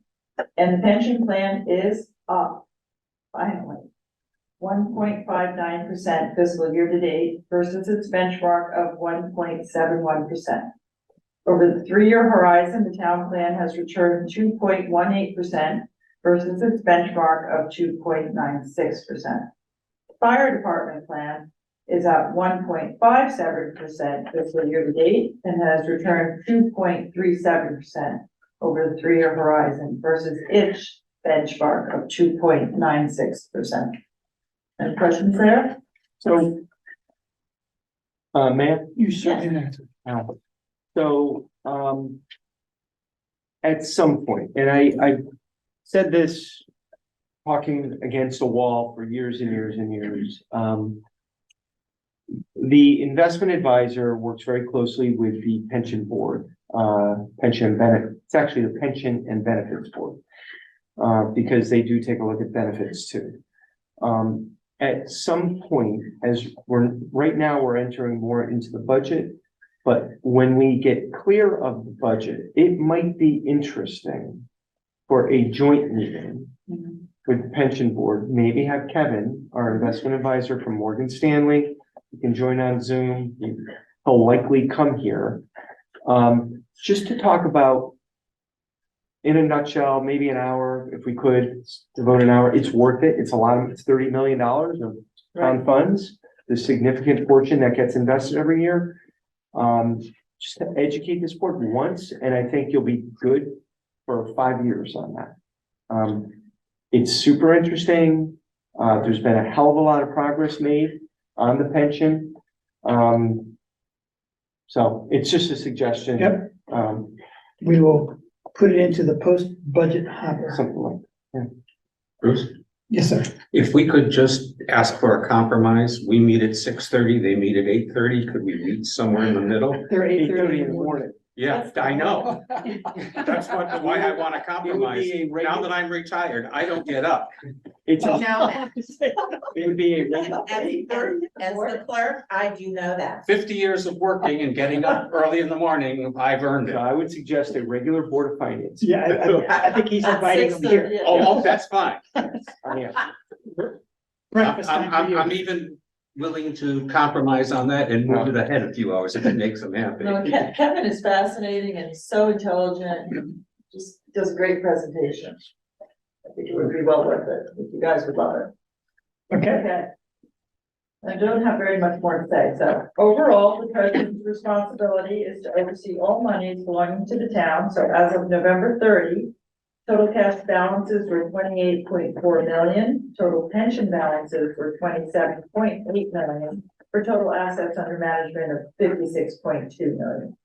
And the pension plan is up, finally, 1.59% fiscal year to date versus its benchmark of 1.71%. Over the 3-year horizon, the town plan has returned 2.18% versus its benchmark of 2.96%. Fire department plan is at 1.57% fiscal year to date and has returned 2.37% over the 3-year horizon versus its benchmark of 2.96%. Any questions there? So. Ma'am? You certainly answered. So, at some point, and I said this talking against a wall for years and years and years. The investment advisor works very closely with the pension board, pension benefit. It's actually the pension and benefits board, because they do take a look at benefits too. At some point, as right now we're entering more into the budget, but when we get clear of the budget, it might be interesting for a joint meeting with the pension board, maybe have Kevin, our investment advisor from Morgan Stanley, you can join on Zoom. He'll likely come here, just to talk about, in a nutshell, maybe an hour, if we could devote an hour. It's worth it. It's $30 million of town funds, the significant fortune that gets invested every year. Just to educate this board once, and I think you'll be good for 5 years on that. It's super interesting. There's been a hell of a lot of progress made on the pension. So it's just a suggestion. Yep. We will put it into the post-budget hopper. Something like that. Bruce, Yes, sir. if we could just ask for a compromise, we meet at 6:30, they meet at 8:30, could we meet somewhere in the middle? They're 8:30 in the morning. Yeah, I know. That's why I want to compromise. It would be a Now regular- that I'm retired, I don't get up. It's a, Now, it would be a regular. as the clerk, I do know that. 50 years of working and getting up early in the morning, I've earned So it. I would suggest a regular board of finance. Yeah, I think he's inviting them here. 6:30, Oh, that's fine. Yeah. Breakfast time for you. I'm even willing to compromise on that and move it ahead a few hours if it makes them happy. No, Kevin is fascinating and he's so intelligent, and just does a great presentation. I think it would be well worth it, I think you guys would love it. Okay. Okay. I don't have very much more to say, so overall, the president's responsibility is to oversee all monies belonging to the town, so as of November 30. Total cash balances were 28.4 million, total pension balances were 27.8 million, for total assets under management of 56.2 million.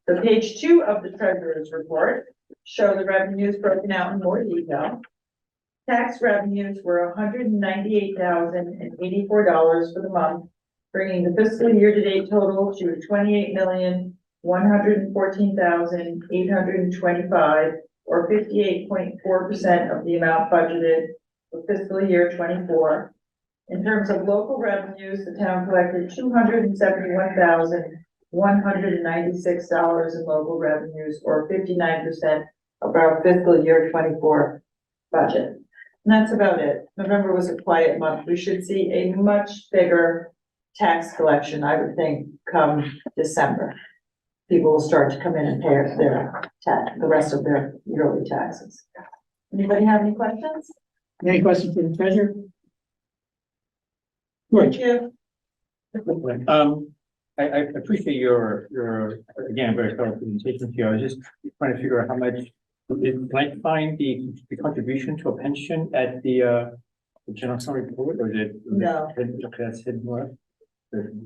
So page 2 of the treasurer's report show the revenues broken out in more detail. Tax revenues were $198,084 for the month, bringing the fiscal year-to-date total to $28,114,825, or 58.4% of the amount budgeted for fiscal year 24. In terms of local revenues, the town collected $271,196 in local revenues, or 59% of our fiscal year 24 budget. And that's about it. November was a quiet month. We should see a much bigger tax collection, I would think, come December. People will start to come in and pay their tax, the rest of their yearly taxes. Anybody have any questions? Any questions for the treasurer? Thank you. I appreciate your, again, very thorough presentation here. I was just trying to figure out how much, can I find the contribution to a pension at the the general summary report, or did? No. Okay, that's hidden what?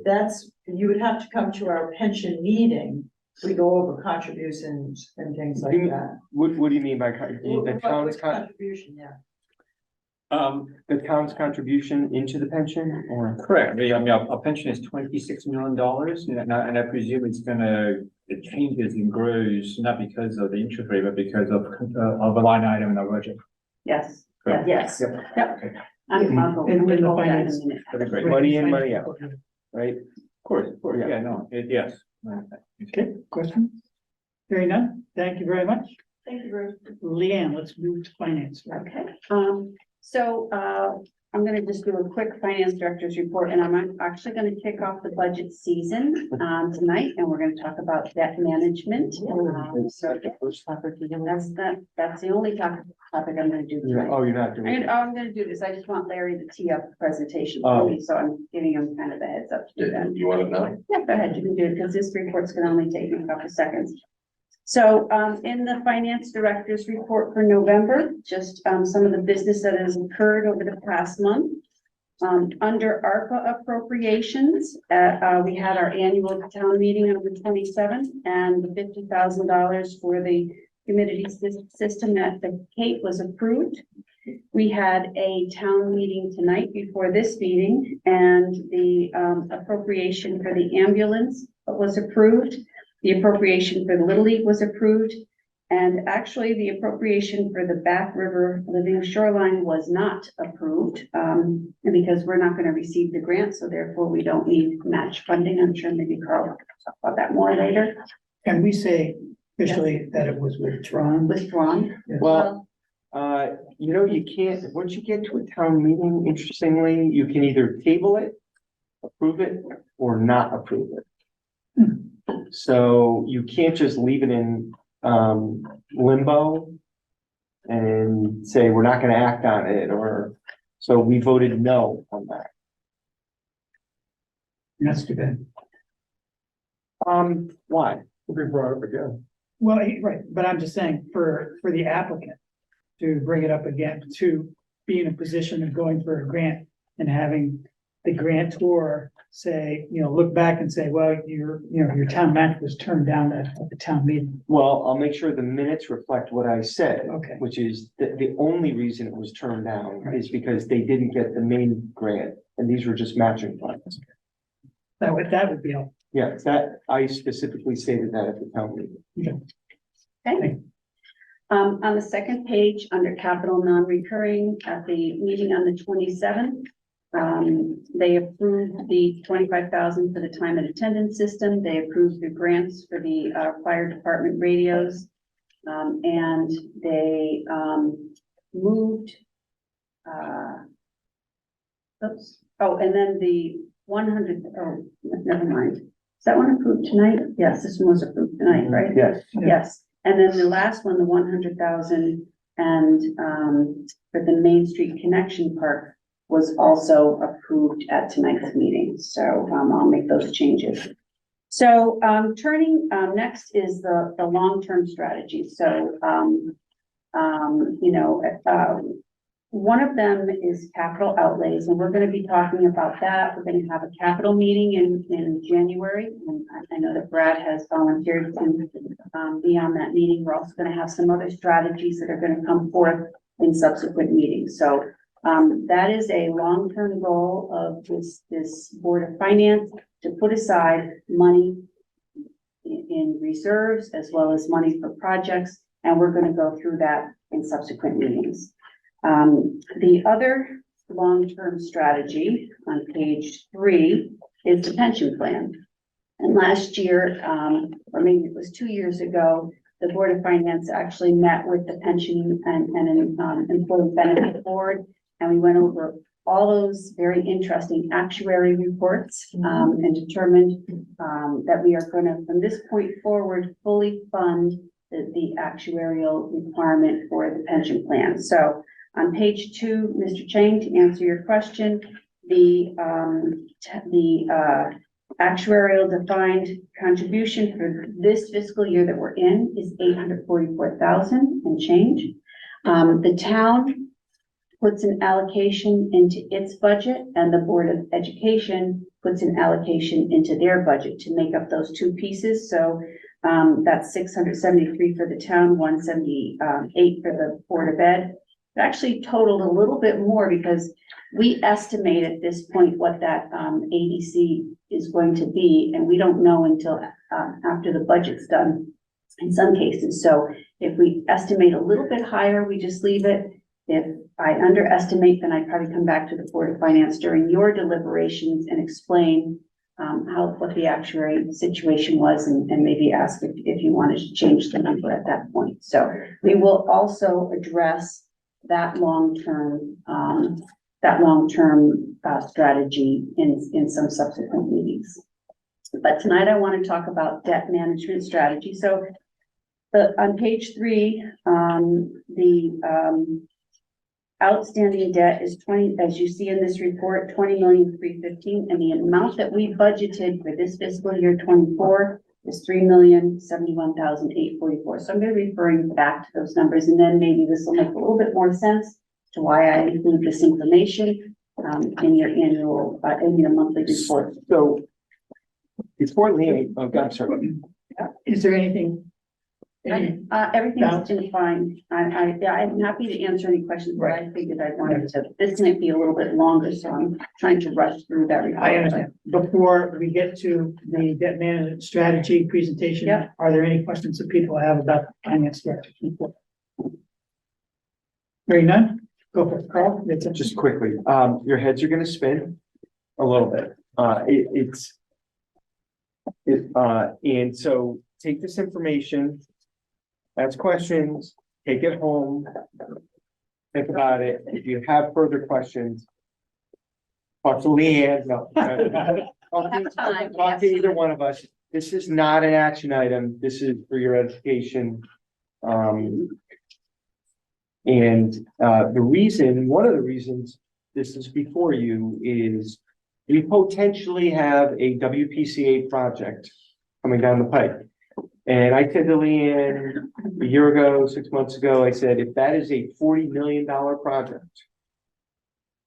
That's, you would have to come to our pension meeting. We go over contributions and things like that. What do you mean by the town's Contribution, yeah. the town's contribution into the pension or? Correct, I mean, our pension is $26 million, and I presume it changes and grows, not because of the interest rate, but because of a line item in our budget. Yes, Correct. Yes. yep. I'll go. And when the I'll go down in a finance- minute. That'd be great. Money in, money out, right? Of course, yeah, no, yes. Okay, questions? Hearing none, thank you very much. Thank you, Bruce. Leanne, let's move to finance. Okay, so, I'm gonna just do a quick finance director's report, and I'm actually gonna kick off the budget season, tonight, and we're gonna talk about debt management. So that's the only topic I'm gonna do tonight. Oh, you're not doing it. I'm gonna do this, I just want Larry to tee up the presentation Oh. for me, so I'm giving him kind of a heads up to do that. You want it now? Yeah, go ahead, you can do it, because this report's gonna only take me a couple seconds. So, in the finance director's report for November, just, some of the business that has occurred over the past month. Under ARPA appropriations, we had our annual town meeting on the 27th, and the $50,000 for the humidity system at the Cape was approved. We had a town meeting tonight before this meeting, and the appropriation for the ambulance was approved. The appropriation for the Little League was approved, and actually the appropriation for the Back River Living Shoreline was not approved, because we're not gonna receive the grant, so therefore we don't need match funding. I'm sure maybe Carl will talk about that more later. Can we say officially that it was withdrawn? Withdrawn. Well, you can't, once you get to a town meeting, interestingly, you can either table it, approve it, or not approve it. So you can't just leave it in limbo and say, we're not gonna act on it, or, so we voted no on that. That's too bad. Why? Will be brought up again. Well, right, but I'm just saying for the applicant to bring it up again, to be in a position of going for a grant and having the grantor say, look back and say, well, your town match was turned down at the town meeting. Well, I'll make sure the minutes reflect what I said. Okay. Which is the only reason it was turned down is because they didn't get the main grant, and these were just matching funds. That would be helpful. Yes, that, I specifically stated that at the town meeting. Okay. On the second page, under capital non-recurring, at the meeting on the 27th, they approved the 25,000 for the time and attendance system. They approved the grants for the fire department radios. And they moved. Oops. Oh, and then the 100. Oh, never mind. Is that one approved tonight? Yes, this one was approved tonight, right? Yes. Yes. And then the last one, the 100,000 and for the Main Street Connection Park was also approved at tonight's meeting. So I'll make those changes. So turning next is the long-term strategy. So one of them is capital outlays, and we're going to be talking about that. We're going to have a capital meeting in January, and I know that Brad has volunteered to be on that meeting. We're also going to have some other strategies that are going to come forth in subsequent meetings. So that is a long-term goal of this Board of Finance to put aside money in reserves as well as money for projects, and we're going to go through that in subsequent meetings. The other long-term strategy on page 3 is the pension plan. And last year, or maybe it was 2 years ago, the Board of Finance actually met with the Pension and Employee Benefit Board, and we went over all those very interesting actuary reports and determined that we are going to, from this point forward, fully fund the actuarial requirement for the pension plan. So on page 2, Mr. Chang, to answer your question, the actuarial defined contribution for this fiscal year that we're in is $844,000 and change. The town puts an allocation into its budget, and the Board of Education puts an allocation into their budget to make up those two pieces. So that's 673 for the town, 178 for the Board of Ed. It actually totaled a little bit more because we estimate at this point what that ADC is going to be, and we don't know until after the budget's done in some cases. So if we estimate a little bit higher, we just leave it. If I underestimate, then I'd probably come back to the Board of Finance during your deliberations and explain what the actuary situation was, and maybe ask if you wanted to change the number at that point. So we will also address that long-term strategy in some subsequent meetings. But tonight I want to talk about debt management strategy. So on page 3, the outstanding debt is 20, as you see in this report, 20,315,000, and the amount that we budgeted for this fiscal year 24 is 3,071,844. So I'm going to be referring back to those numbers, and then maybe this will make a little bit more sense to why I include this information in your annual, in your monthly report. So before Leanne, oh, I'm sorry. Is there anything? Everything's been fine. I'm happy to answer any questions, but I figured I wanted to, this might be a little bit longer, so I'm trying to rush through that. I understand. Before we get to the debt management strategy presentation, Yep. Are there any questions that people have about the finance strategy? Hearing none, go for it, Carl. Just quickly, your heads are gonna spin a little bit. And so take this information, ask questions, take it home, think about it. If you have further questions, talk to Leanne, talk to either one of us. This is not an action item. This is for your education. And one of the reasons this is before you is we potentially have a WPCA project coming down the pipe. And I said to Leanne a year ago, 6 months ago, I said, if that is a $40 million project,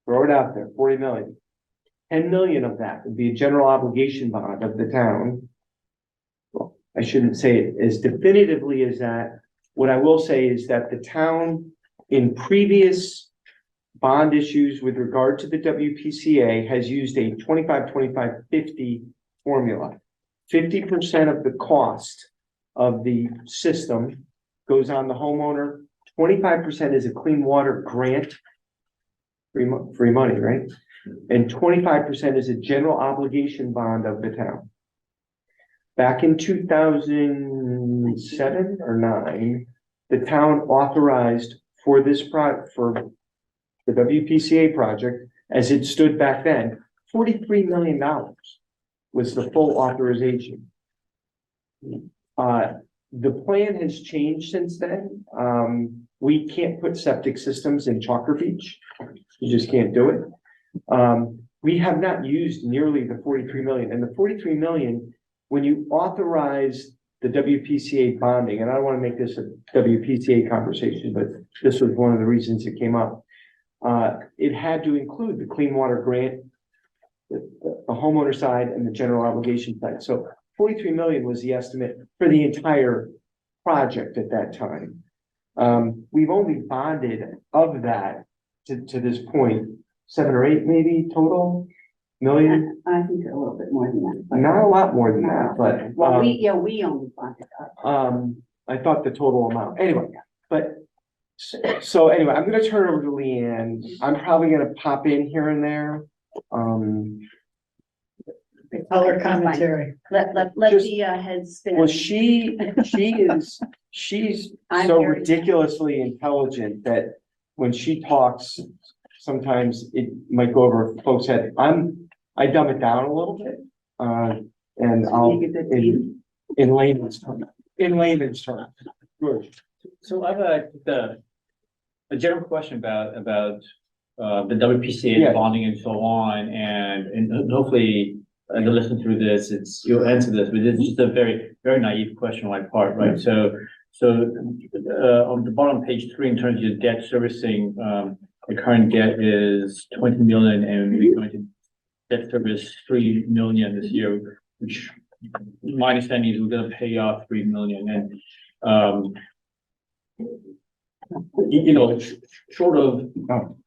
throw it out there, 40 million. 10 million of that would be a general obligation bond of the town. Well, I shouldn't say it as definitively as that. What I will say is that the town in previous bond issues with regard to the WPCA has used a 25-25-50 formula. 50% of the cost of the system goes on the homeowner. 25% is a clean water grant, free money, right? And 25% is a general obligation bond of the town. Back in 2007 or 9, the town authorized for the WPCA project, as it stood back then, $43 million was the full authorization. The plan has changed since then. We can't put septic systems in Chalker Beach. You just can't do it. We have not used nearly the 43 million, and the 43 million, when you authorize the WPCA bonding, and I don't want to make this a WPCA conversation, but this was one of the reasons it came up. It had to include the clean water grant, the homeowner side, and the general obligation side. So 43 million was the estimate for the entire project at that time. We've only bonded of that to this point, 7 or 8 maybe total million. I think a little bit more than that. Not a lot more than that, but Well, we only bonded up. I thought the total amount, anyway, but so anyway, I'm gonna turn it over to Leanne. I'm probably gonna pop in here and there. Color commentary. Let Just- the heads spin. Well, she's I'm so very- ridiculously intelligent that when she talks, sometimes it might go over folks' head. I dumb it down a little bit, and I'll, in layman's terms, George. So I have a general question about the WPCA Yeah. bonding and so on, and hopefully as I listen through this, you'll answer this, but it's just a very, very naive question on my part, right? So on the bottom of page 3, in terms of debt servicing, the current debt is 20 million and we're going to debt service 3 million this year, which my understanding is we're gonna pay off 3 million and, short of,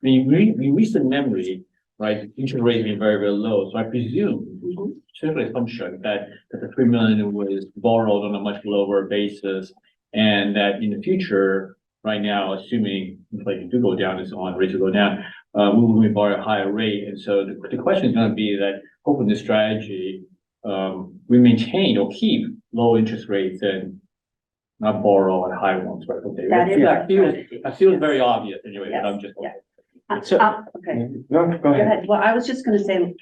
in recent memory, right, interest rate being very, very low, so I presume, certainly assumption that the 3 million was borrowed on a much lower basis, and that in the future, right now, assuming inflation do go down and so on, rates will go down, we will be borrowing a higher rate, and so the question is gonna be that, hoping this strategy, we maintain or keep low interest rates and not borrow at high ones, right? Okay. That is our I feel very obvious anyway, but I'm just. Yes, okay, No, go go ahead. ahead. Well, I was just gonna say, I'm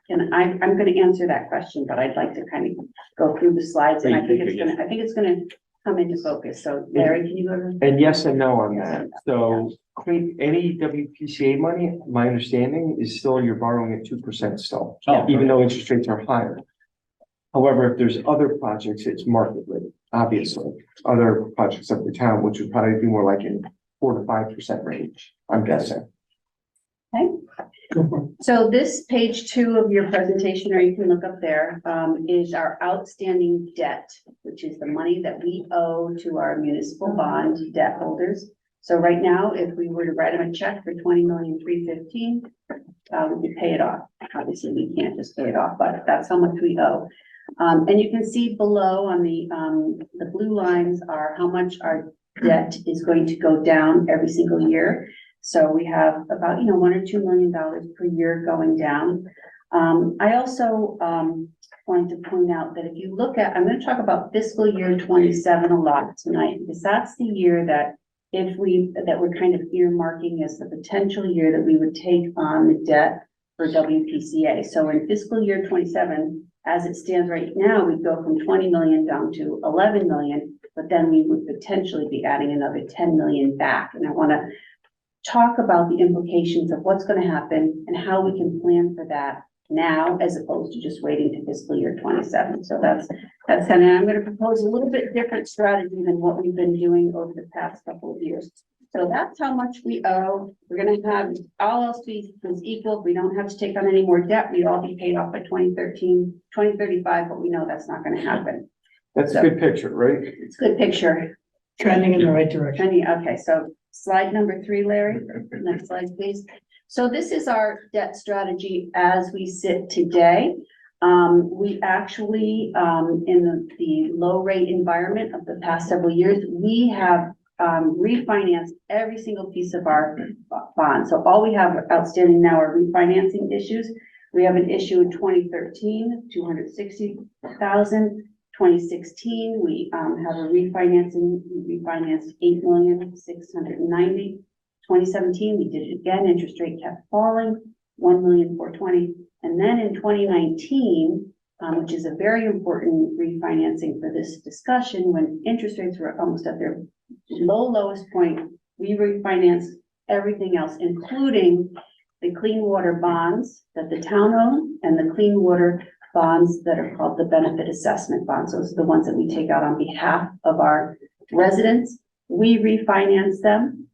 gonna answer that question, but I'd like to kind of go through the slides, and I think it's gonna come into focus. So Larry, can you go to? And yes and no on that. So any WPCA money, my understanding is still you're borrowing at 2% still, Oh, even though interest rates are higher. However, if there's other projects, it's market rate, obviously. Other projects of the town, which would probably be more like in 4 to 5% range, I'm guessing. So this page 2 of your presentation, or you can look up there, is our outstanding debt, which is the money that we owe to our municipal bond debt holders. So right now, if we were to write them a check for 20,315,000, we could pay it off. Obviously, we can't just pay it off, but that's how much we owe. And you can see below on the blue lines are how much our debt is going to go down every single year. So we have about, $1 or $2 million per year going down. I also wanted to point out that if you look at, I'm going to talk about fiscal year 27 a lot tonight, because that's the year that we're kind of earmarking as the potential year that we would take on the debt for WPCA. So in fiscal year 27, as it stands right now, we go from 20 million down to 11 million, but then we would potentially be adding another 10 million back. And I want to talk about the implications of what's going to happen and how we can plan for that now, as opposed to just waiting to fiscal year 27. So that's, and I'm going to propose a little bit different strategy than what we've been doing over the past couple of years. So that's how much we owe. We're going to have all else is equal. We don't have to take on any more debt. We'd all be paid off by 2035, but we know that's not going to happen. That's a good picture, right? It's a good picture. Trending in the right direction. Okay, so slide number 3, Larry. Next slide, please. So this is our debt strategy as we sit today. We actually, in the low rate environment of the past several years, we have refinanced every single piece of our bond. So all we have outstanding now are refinancing issues. We have an issue in 2013, 260,000. 2016, we have a refinancing. We refinanced 8,690,000. 2017, we did it again. Interest rate kept falling, 1,420,000. And then in 2019, which is a very important refinancing for this discussion, when interest rates were almost at their lowest point, we refinanced everything else, including the clean water bonds that the town owned and the clean water bonds that are called the benefit assessment bonds. Those are the ones that we take out on behalf of our residents. We refinance them,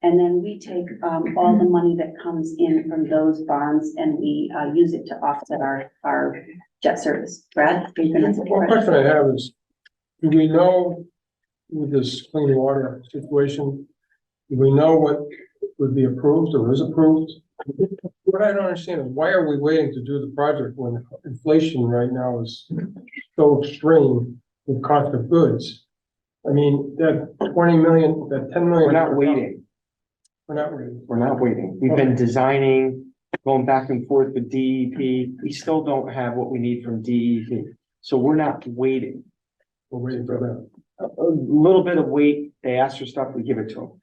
and then we take all the money that comes in from those bonds, and we use it to offset our debt service. Brad? One question I have is, do we know with this clean water situation, do we know what would be approved or is approved? What I don't understand is why are we waiting to do the project when inflation right now is so extreme with cost of goods? I mean, that 20 million, that 10 million. We're not waiting. We're not waiting. We're not waiting. We've been designing, going back and forth with DEP. We still don't have what we need from DEP. So we're not waiting. We're waiting for that. A little bit of wait. They ask for stuff, we give it to them.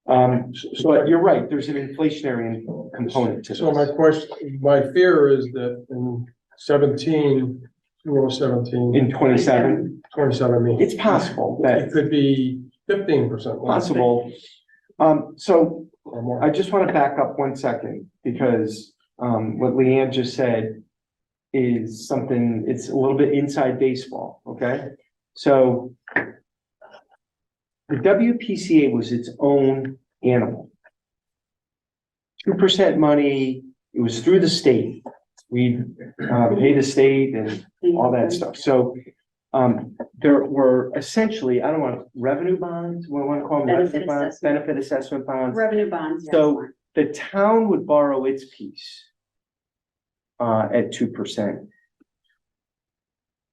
But you're right, there's an inflationary component to this. So my fear is that in 2017. In 27, 27, I mean. it's possible that It could be 15%. possible. So Or more. I just want to back up 1 second because what Leanne just said is something, it's a little bit inside baseball, okay? So the WPCA was its own animal. 2% money, it was through the state. We pay the state and all that stuff. So there were essentially, I don't want revenue bonds, what do I want to call them? Benefit Bonds, assessment. benefit assessment bonds. Revenue bonds. yes. So the town would borrow its piece at 2%.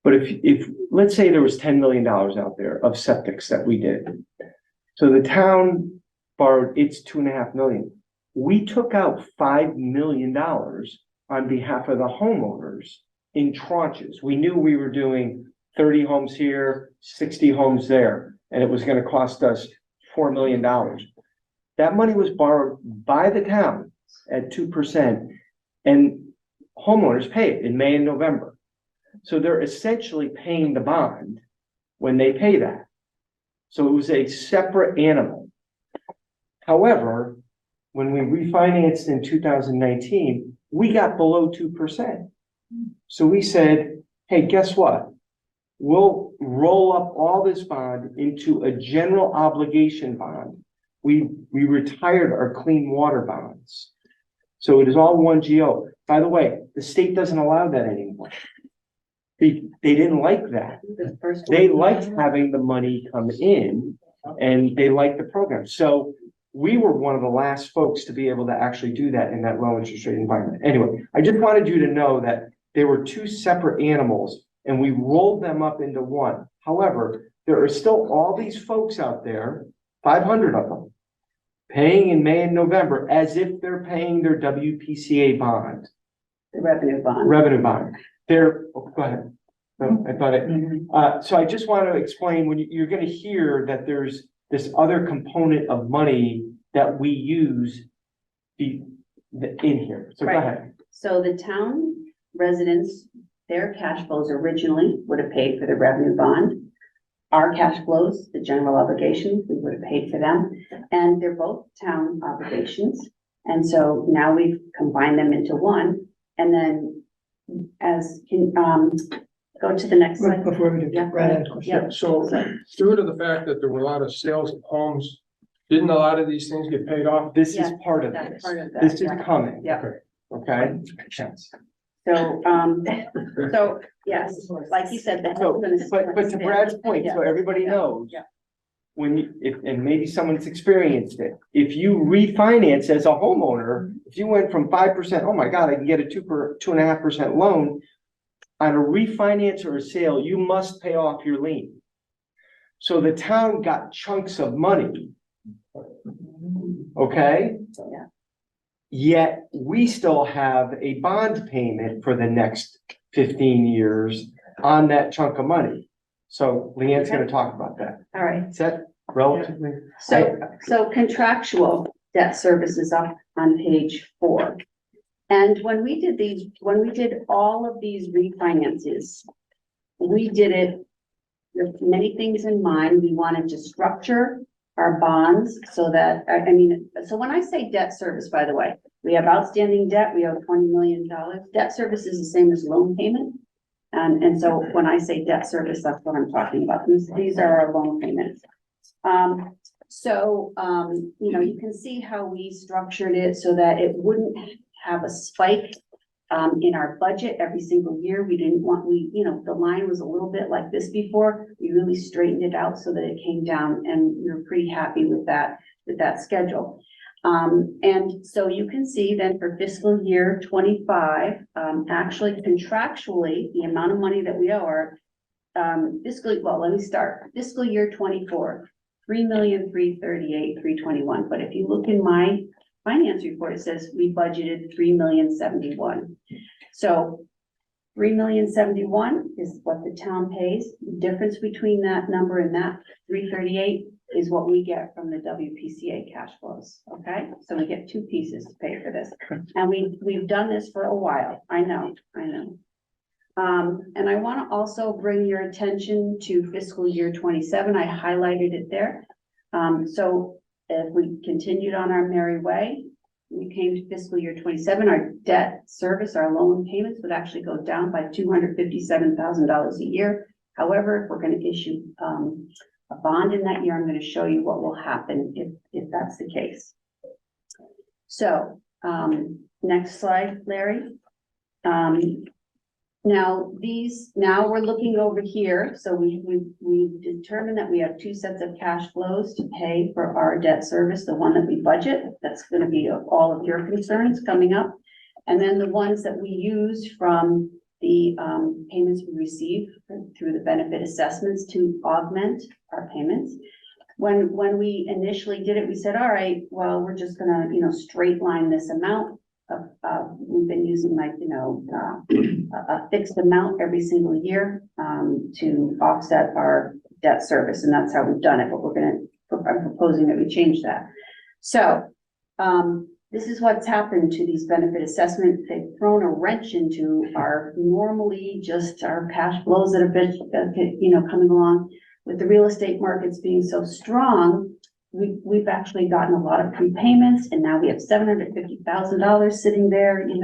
But if, let's say there was $10 million out there of septics that we did. So the town borrowed its 2.5 million. We took out $5 million on behalf of the homeowners in tranches. We knew we were doing 30 homes here, 60 homes there, and it was going to cost us $4 million. That money was borrowed by the town at 2%, and homeowners pay it in May and November. So they're essentially paying the bond when they pay that. So it was a separate animal. However, when we refinanced in 2019, we got below 2%. So we said, hey, guess what? We'll roll up all this bond into a general obligation bond. We retired our clean water bonds. So it is all one GO. By the way, the state doesn't allow that anymore. They didn't like that. The first They one. liked having the money come in and they liked the program. So we were one of the last folks to be able to actually do that in that low interest rate environment. Anyway, I just wanted you to know that there were two separate animals and we rolled them up into one. However, there are still all these folks out there, 500 of them, paying in May and November as if they're paying their WPCA bond, The revenue bond. revenue bond. Go ahead. No, I thought it, so I just want to explain when you're going to hear that there's this other component of money that we use in here. So go Right. ahead. So the town residents, their cash flows originally would have paid for the revenue bond. Our cash flows, the general obligations, we would have paid for them, and they're both town obligations. And so now we've combined them into one, and then as can, go to the next slide. Before we do, Yeah. Brad had a question. Yeah. So due to the fact that there were a lot of sales of homes, didn't a lot of these things get paid off? This is Yeah, part of that's this. part of that, This is yeah. coming. Yeah. Okay. So, yes, like you said, the. So, but to Brad's point, so everybody knows. Yeah. When and maybe someone's experienced it, if you refinance as a homeowner, if you went from 5%, oh my God, I can get a 2.5% loan. On a refinance or a sale, you must pay off your lien. So the town got chunks of money. Okay? Yeah. Yet we still have a bond payment for the next 15 years on that chunk of money. So Leanne's gonna talk about that. All right. Is that relatively? So contractual debt service is up on page 4. And when we did all of these refinances, we did it with many things in mind. We wanted to structure our bonds so that, so when I say debt service, by the way, we have outstanding debt, we owe $20 million. Debt service is the same as loan payment. And so when I say debt service, that's what I'm talking about. These are our loan payments. You can see how we structured it so that it wouldn't have a spike in our budget every single year. We didn't want, the line was a little bit like this before. We really straightened it out so that it came down, and we were pretty happy with that schedule. And so you can see then for fiscal year 25, actually contractually, the amount of money that we owe are let me start. Fiscal year 24, 3,338,321. But if you look in my finance report, it says we budgeted 3,071,000. So 3,071,000 is what the town pays. The difference between that number and that 338 is what we get from the WPCA cash flows. Okay, so we get two pieces to pay for this, and we've done this for a while. I know. And I want to also bring your attention to fiscal year 27. I highlighted it there. So if we continued on our merry way, we came to fiscal year 27, our debt service, our loan payments would actually go down by $257,000 a year. However, if we're going to issue a bond in that year, I'm going to show you what will happen if that's the case. So Next slide, Larry. Now we're looking over here, so we determined that we have two sets of cash flows to pay for our debt service, the one that we budget, that's gonna be of all of your concerns coming up. And then the ones that we use from the payments we receive through the benefit assessments to augment our payments. When we initially did it, we said, all right, well, we're just gonna, straight line this amount. We've been using a fixed amount every single year to offset our debt service, and that's how we've done it, but I'm proposing that we change that. So, this is what's happened to these benefit assessments. They've thrown a wrench into our normally just our cash flows that have been, coming along. With the real estate markets being so strong, we've actually gotten a lot of prepayments, and now we have $750,000 sitting there, and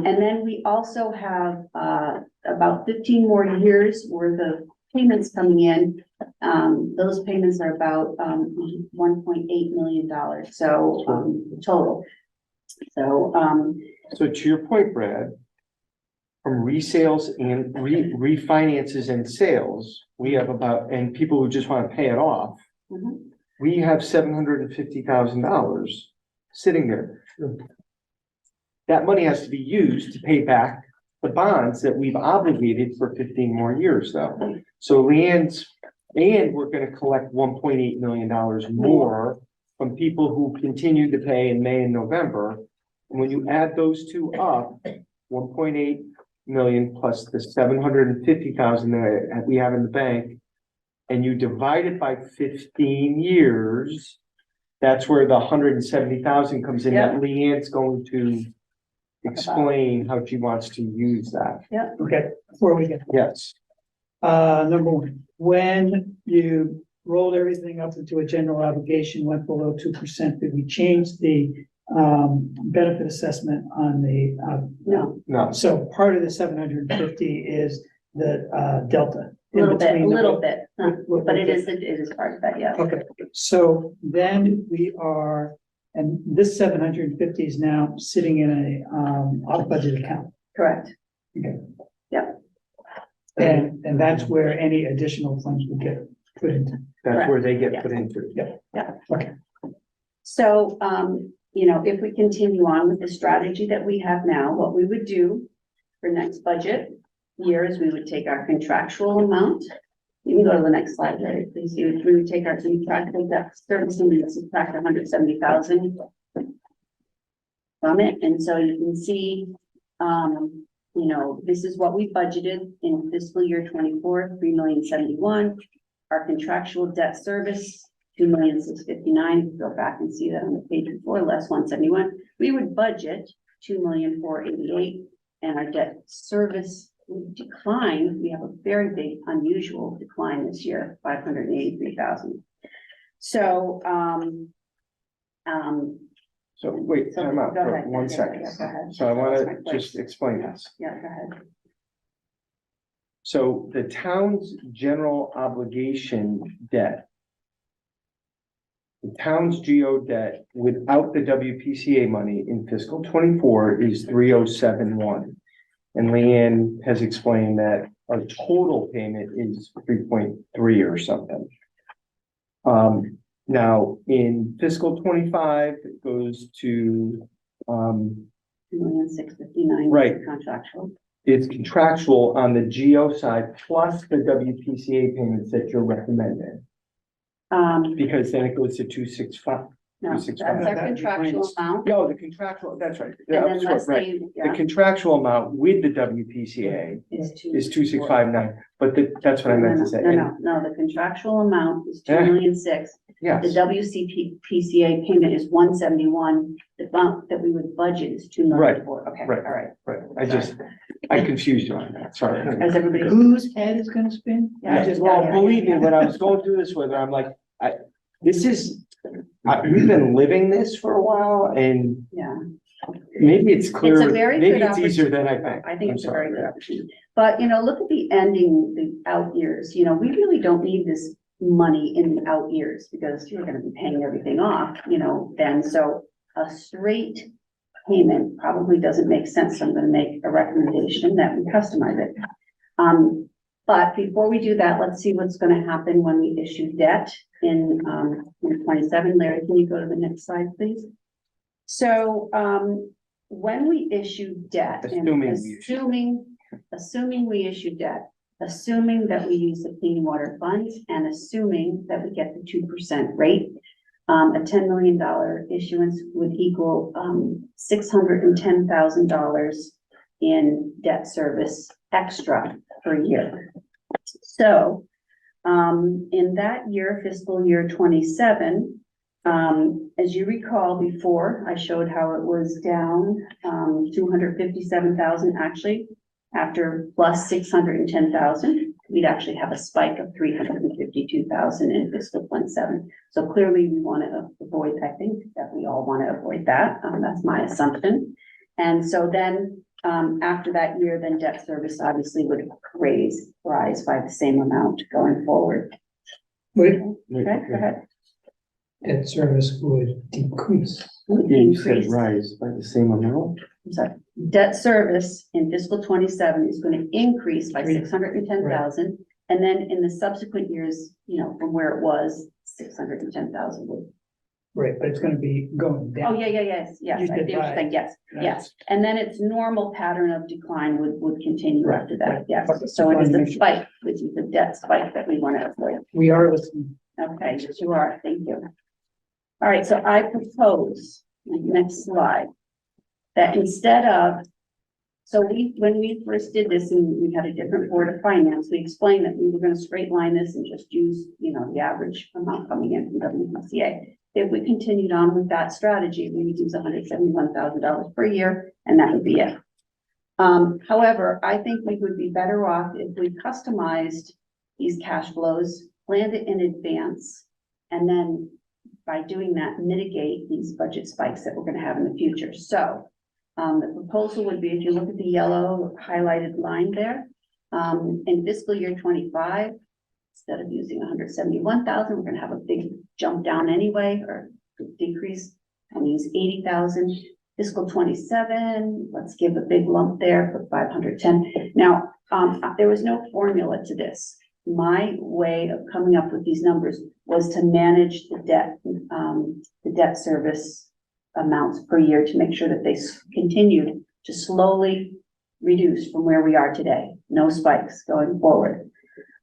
then we also have about 15 more years worth of payments coming in. Those payments are about $1.8 million, so total. So to your point, Brad, from resales and refinances and sales, we have and people who just want to pay it off, we have $750,000 sitting there. That money has to be used to pay back the bonds that we've obligated for 15 more years, though. So we're gonna collect $1.8 million more from people who continue to pay in May and November. And when you add those two up, 1.8 million plus the 750,000 that we have in the bank, and you divide it by 15 years, that's where the 170,000 comes in. That Leanne's going to explain how she wants to use that. Yeah. Okay, before we get, Yes. number one, when you rolled everything up into a general obligation, went below 2%, did we change the benefit assessment on the No, so part of the 750 is the delta. a little bit, What- but it is part of that, yeah. Okay, so then we are, and this 750 is now sitting in a off budget account. Correct. Okay. Yep. And that's where any additional funds would get put into. That's where they Correct. get put into. Okay. So, if we continue on with the strategy that we have now, what we would do for next budget year is we would take our contractual amount. You can go to the next slide, Larry, please. We would take our contractual debt service and we would subtract 170,000 from it. And so you can see, this is what we budgeted in fiscal year 24, 3,071,000. Our contractual debt service, 2,659,000. Go back and see that on the page before, less 171. We would budget 2,488,000, and our debt service decline. We have a very big, unusual decline this year, 583,000. So, So wait, time out Go for ahead. 1 Yeah, second. yeah, go ahead. So I want That's my to place. just explain this. Yeah, go ahead. So the town's general obligation debt, the town's GO debt without the WPCA money in fiscal 24 is 3,071. And Leanne has explained that our total payment is 3.3 or something. Now in fiscal 25, it goes to 2,659,000. Right. Contractual. it's contractual on the GO side plus the WPCA payments that you're recommending, because then it goes to 265. No, that's 265. our contractual amount. No, the contractual, that's right. And then That's less right. they, The yeah, contractual amount with the WPCA is is 2,659, but that's what I meant to say. No, the contractual amount is 2,000,006. The Yes, WCPCA payment is 171. The amount that we would budget is 2,004. Okay, all right. right. I confused you on that, sorry. As everybody. Whose head is gonna spin? Yeah, Well, believe me, when I was going through this with her, I'm like, we've been living this for a while and Yeah. maybe it's clear, It's a very maybe good it's easier than I opportunity. think. I think I'm it's a very sorry. good opportunity. But, look at the ending, the out years, we really don't need this money in the out years because you're gonna be paying everything off, then. So, a straight payment probably doesn't make sense. So I'm gonna make a recommendation that we customize it. But before we do that, let's see what's gonna happen when we issue debt in 27. Larry, can you go to the next slide, please? So, when we issue debt, and assuming we issue debt, assuming that we use the clean water funds, and assuming that we get the 2% rate, a $10 million issuance would equal $610,000 in debt service extra per year. So, in that year, fiscal year 27, as you recall before, I showed how it was down 257,000 actually, after plus 610,000, we'd actually have a spike of 352,000 in fiscal 27. So clearly we want to avoid, I think that we all want to avoid that. That's my assumption. And so then after that year, then debt service obviously would rise by the same amount going forward. Wait, Okay, go ahead. debt service would decrease. You said rise by the same amount? I'm sorry, debt service in fiscal 27 is going to increase by 610,000. And then in the subsequent years, from where it was, 610,000 would. Right, but it's gonna be going down. Oh, yes, You I did think, right. yes. And then its normal pattern of decline would continue Right, after that, right. yes. Okay, So it is just wanted to the make sure. spike, which is the debt spike that we want to avoid. We are listening. Okay, yes, you are, thank you. All right, so I propose, next slide, that instead of, so when we first did this and we had a different board of finance, we explained that we were gonna straight line this and just use, the average amount coming in from WPCA. If we continued on with that strategy, we would use $171,000 per year, and that would be it. However, I think we would be better off if we customized these cash flows, planned it in advance, and then by doing that, mitigate these budget spikes that we're gonna have in the future. So, the proposal would be, if you look at the yellow highlighted line there, in fiscal year 25, instead of using 171,000, we're gonna have a big jump down anyway, or decrease, and use 80,000. Fiscal 27, let's give a big lump there for 510. Now, there was no formula to this. My way of coming up with these numbers was to manage the debt service amounts per year to make sure that they continued to slowly reduce from where we are today. No spikes going forward.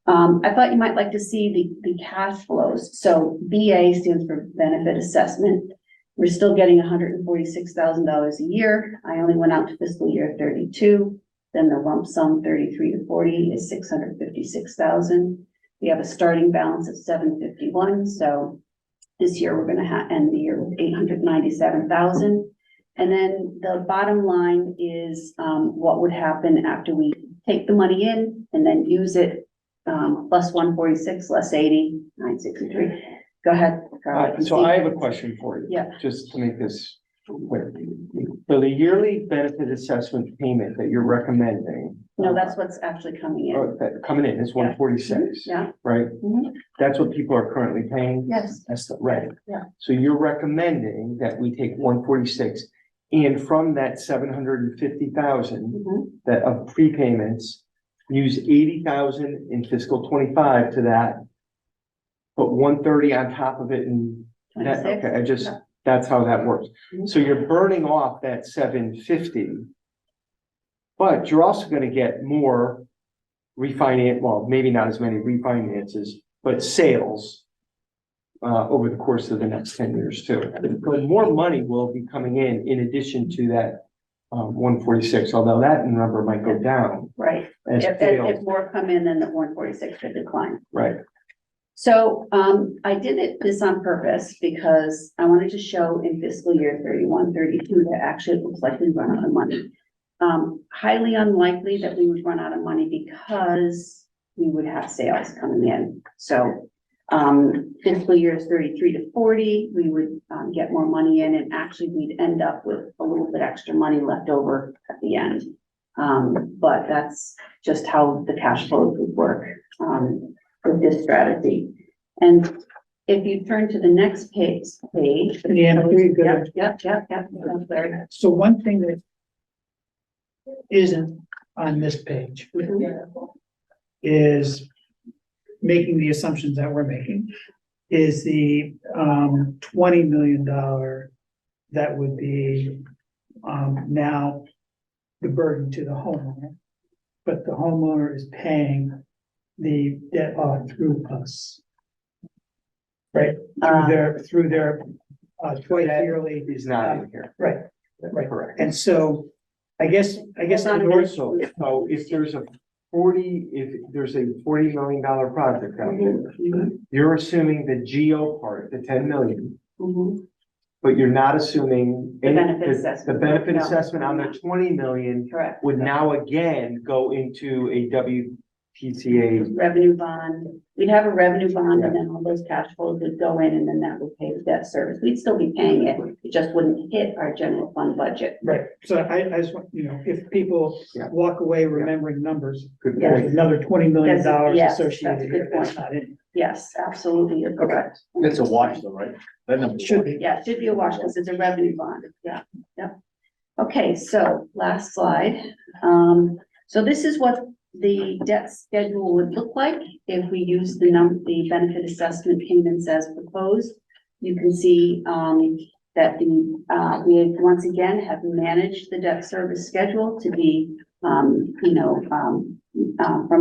I thought you might like to see the cash flows. So BA stands for benefit assessment. We're still getting $146,000 a year. I only went out to fiscal year 32. Then the lump sum 33 to 40 is 656,000. We have a starting balance of 751. So this year we're going to end the year with 897,000. And then the bottom line is what would happen after we take the money in and then use it, plus 146, less 80, 963. Go ahead, Carl. So I have a question for you. Yeah. Just to make this clear. So the yearly benefit assessment payment that you're recommending. No, that's what's actually coming in. That coming in is 146. Yeah. Right? Mhm. That's what people are currently paying? Yes. That's right. Yeah. So you're recommending that we take 146 and from that 750,000 Mhm. that of prepayments, use 80,000 in fiscal 25 to that. Put 130 on top of it and that, 26. okay, Yeah. that's how that works. Mhm. So you're burning off that 750. But you're also gonna get more refinance, well, maybe not as many refinances, but sales. Over the course of the next 10 years too. But more money will be coming in addition to that 146, although that number might go down. Right. As If sales, more come in, then the 146 could decline. right. So, I did this on purpose because I wanted to show in fiscal year 31, 32 that actually it looks like we run out of money. Highly unlikely that we would run out of money because we would have sales coming in. So, fiscal years 33 to 40, we would get more money in, and actually we'd end up with a little bit extra money left over at the end. But that's just how the cash flows would work with this strategy. And if you turn to the next page. Yeah, pretty good. Yep. That's very good. So one thing that isn't on this page is making the assumptions that we're making, is the $20 million that would be now the burden to the homeowner. But the homeowner is paying the debt off through us. Right, through their twice yearly. Is not in here. Right, right. Correct. And so I guess. So if there's a $40 million project out there, you're assuming the GO part, the 10 million, but you're not assuming The any- benefit assessment. The benefit No, assessment on the 20 million Correct. would now again go into a WPCA. Revenue bond, we'd have a revenue bond and then all those cash flows would go in and then that would pay the debt service. We'd still be paying it. It just wouldn't hit our general fund budget. Right, so I just want, if people Yeah. walk away remembering numbers, Good Yeah. there's point. another $20 million Yes, that's a associated here, good that's point. not in. Yes, absolutely, you're correct. It's a wash though, right? That number. Should be. Yeah, it should be a wash because it's a revenue bond. Yeah, yep. Okay, so last slide. So this is what the debt schedule would look like if we use the benefit assessment payments as proposed. You can see, that we once again have managed the debt service schedule to be, from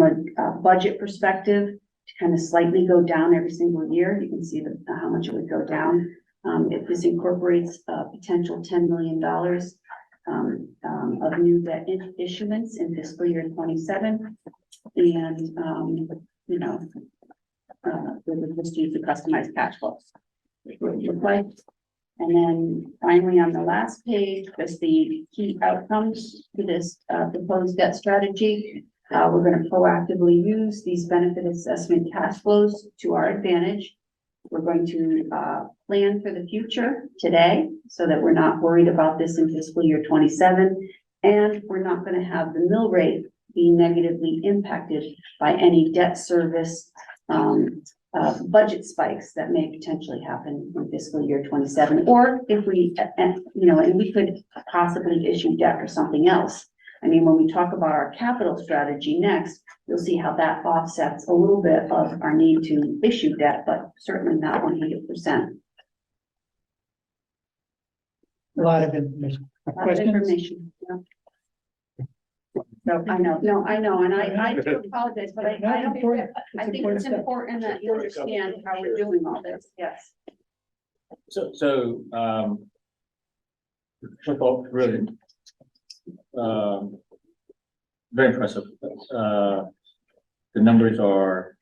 a budget perspective, to kind of slightly go down every single year. You can see how much it would go down. If this incorporates a potential $10 million of new debt issuance in fiscal year 27. And, we would just use the customized cash flows. Which would look like. And then finally, on the last page, just the key outcomes to this proposed debt strategy. We're going to proactively use these benefit assessment cash flows to our advantage. We're going to plan for the future today so that we're not worried about this in fiscal year 27. And we're not going to have the mill rate be negatively impacted by any debt service budget spikes that may potentially happen in fiscal year 27. Or if we, and we could possibly issue debt or something else. I mean, when we talk about our capital strategy next, you'll see how that offsets a little bit of our need to issue debt, but certainly not 100%. A lot of information. A lot of Questions? information. Yeah. No, I know, and I do apologize, but I think it's important that you understand how we're doing all this, yes. So, first of all, really, very impressive. The numbers are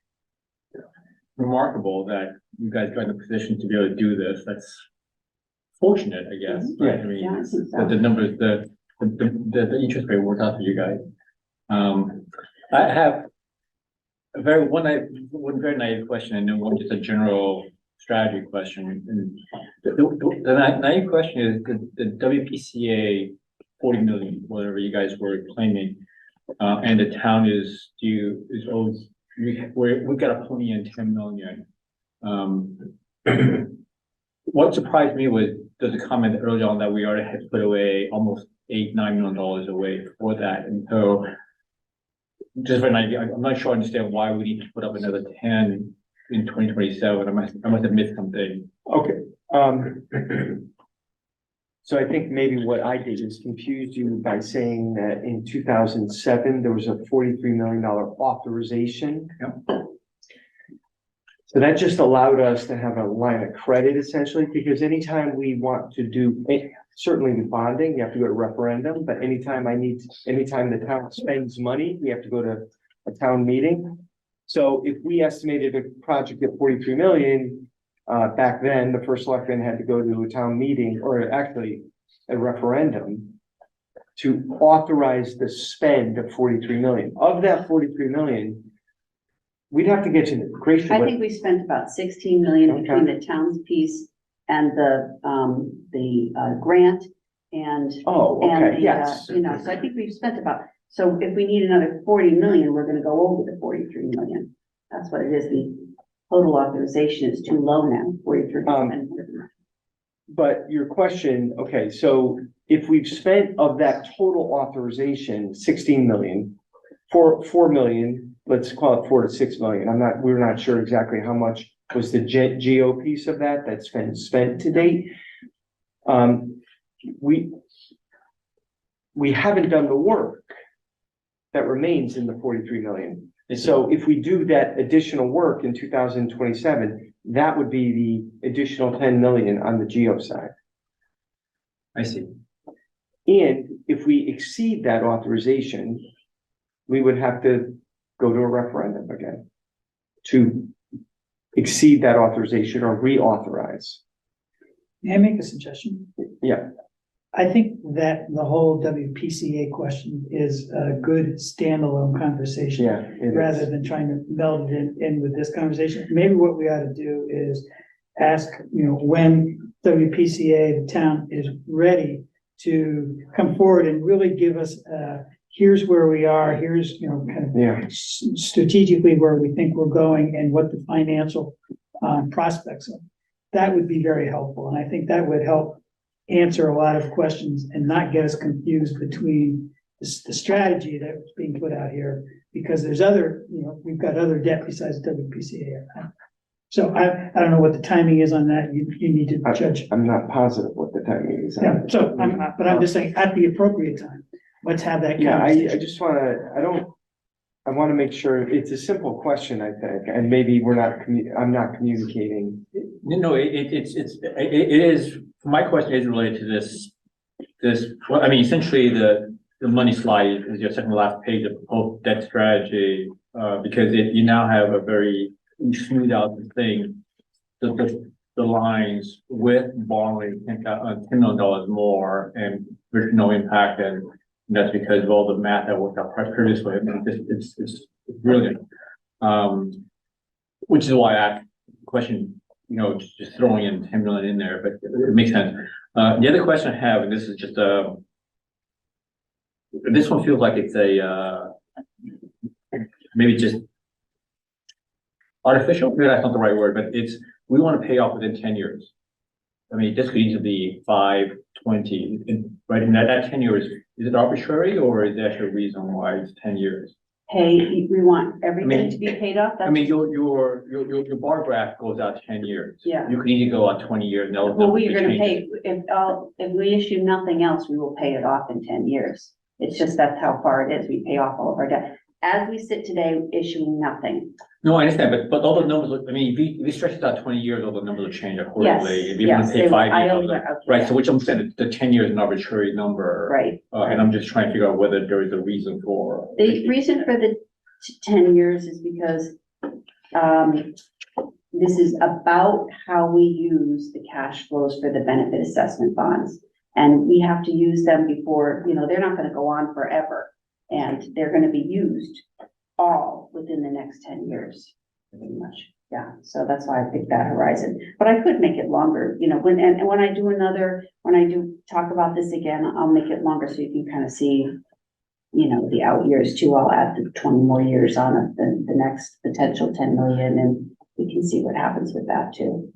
remarkable that you guys got in a position to be able to do this. That's fortunate, I guess. Right? I mean, Yeah, I think so. the numbers, the interest rate worked out for you guys. I have one very naive question and then one just a general strategy question. And the naive question is the WPCA 40 million, whatever you guys were claiming, and the town we got a pony in 10 million. What surprised me was there's a comment early on that we already had put away almost $8-9 million away for that, and so just for an idea, I'm not sure I understand why we need to put up another 10 in 2027. I must have missed something. Okay, so I think maybe what I did is confuse you by saying that in 2007, there was a $43 million authorization. Yep. So that just allowed us to have a line of credit essentially, because anytime we want to do, certainly the bonding, you have to go to referendum, but anytime the town spends money, we have to go to a town meeting. So if we estimated a project at 43 million, back then, the first selectman had to go to a town meeting, or actually a referendum, to authorize the spend of 43 million. Of that 43 million, we'd have to get to the creation. I think we spent about 16 million between the town's piece and the grant and. Oh, and okay, the, yes. so I think we've spent about, so if we need another 40 million, we're gonna go over the 43 million. That's what it is, the total authorization is too low now, 43. But your question, okay, so if we've spent of that total authorization, 16 million, 4 million, let's call it 4 to 6 million. We're not sure exactly how much was the GO piece of that that's been spent to date. We haven't done the work that remains in the 43 million. So if we do that additional work in 2027, that would be the additional 10 million on the GO side. I see. And if we exceed that authorization, we would have to go to a referendum again to exceed that authorization or reauthorize. May I make a suggestion? Yeah. I think that the whole WPCA question is a good standalone conversation. Yeah. it is. Rather than trying to meld it in with this conversation. Maybe what we ought to do is ask, when WPCA, the town, is ready to come forward and really give us, here's where we are, here's, kind of Yeah. strategically where we think we're going and what the financial prospects are. That would be very helpful. And I think that would help answer a lot of questions and not get us confused between the strategy that's being put out here, because there's other, we've got other debt besides WPCA. So I don't know what the timing is on that. You need to judge. I'm not positive what the timing is. Yeah, so I'm just saying at the appropriate time, let's have that Yeah, conversation. I just I want to make sure it's a simple question, I think, and maybe I'm not communicating. No, it is, my question is related to this, well, I mean, essentially the money slide is your second to last page of proposed debt strategy, because you now have a very smooth out the thing, the lines with borrowing $10 million more and there's no impact, and that's because of all the math that worked out previously. I mean, it's brilliant. Which is why I asked the question, just throwing in 10 million in there, but it makes sense. The other question I have, and this is just this one feels like it's maybe just artificial. Maybe that's not the right word, but we want to pay off within 10 years. I mean, this could easily be 5, 20, right? And that 10 years, is it arbitrary or is there actually a reason why it's 10 years? We want everything to be paid off. I mean, your bar graph goes out 10 years. Yeah. You could easily go out 20 years. Well, we are gonna pay, if we issue nothing else, we will pay it off in 10 years. It's just, that's how far it is. We pay off all of our debt. As we sit today, issuing nothing. No, I understand, but all the numbers, I mean, if you stretch it out 20 years, all the numbers will change accordingly. If you want to pay 5 years, right? So which I'm saying, the 10 years is an arbitrary number. Right. And I'm just trying to figure out whether there is a reason for. The reason for the 10 years is because this is about how we use the cash flows for the benefit assessment bonds. And we have to use them before, they're not going to go on forever. And they're going to be used all within the next 10 years, pretty much. Yeah, so that's why I picked that horizon. But I could make it longer, when I do talk about this again, I'll make it longer so you can kind of see, the out years too. I'll add the 20 more years on it, the next potential 10 million, and we can see what happens with that too.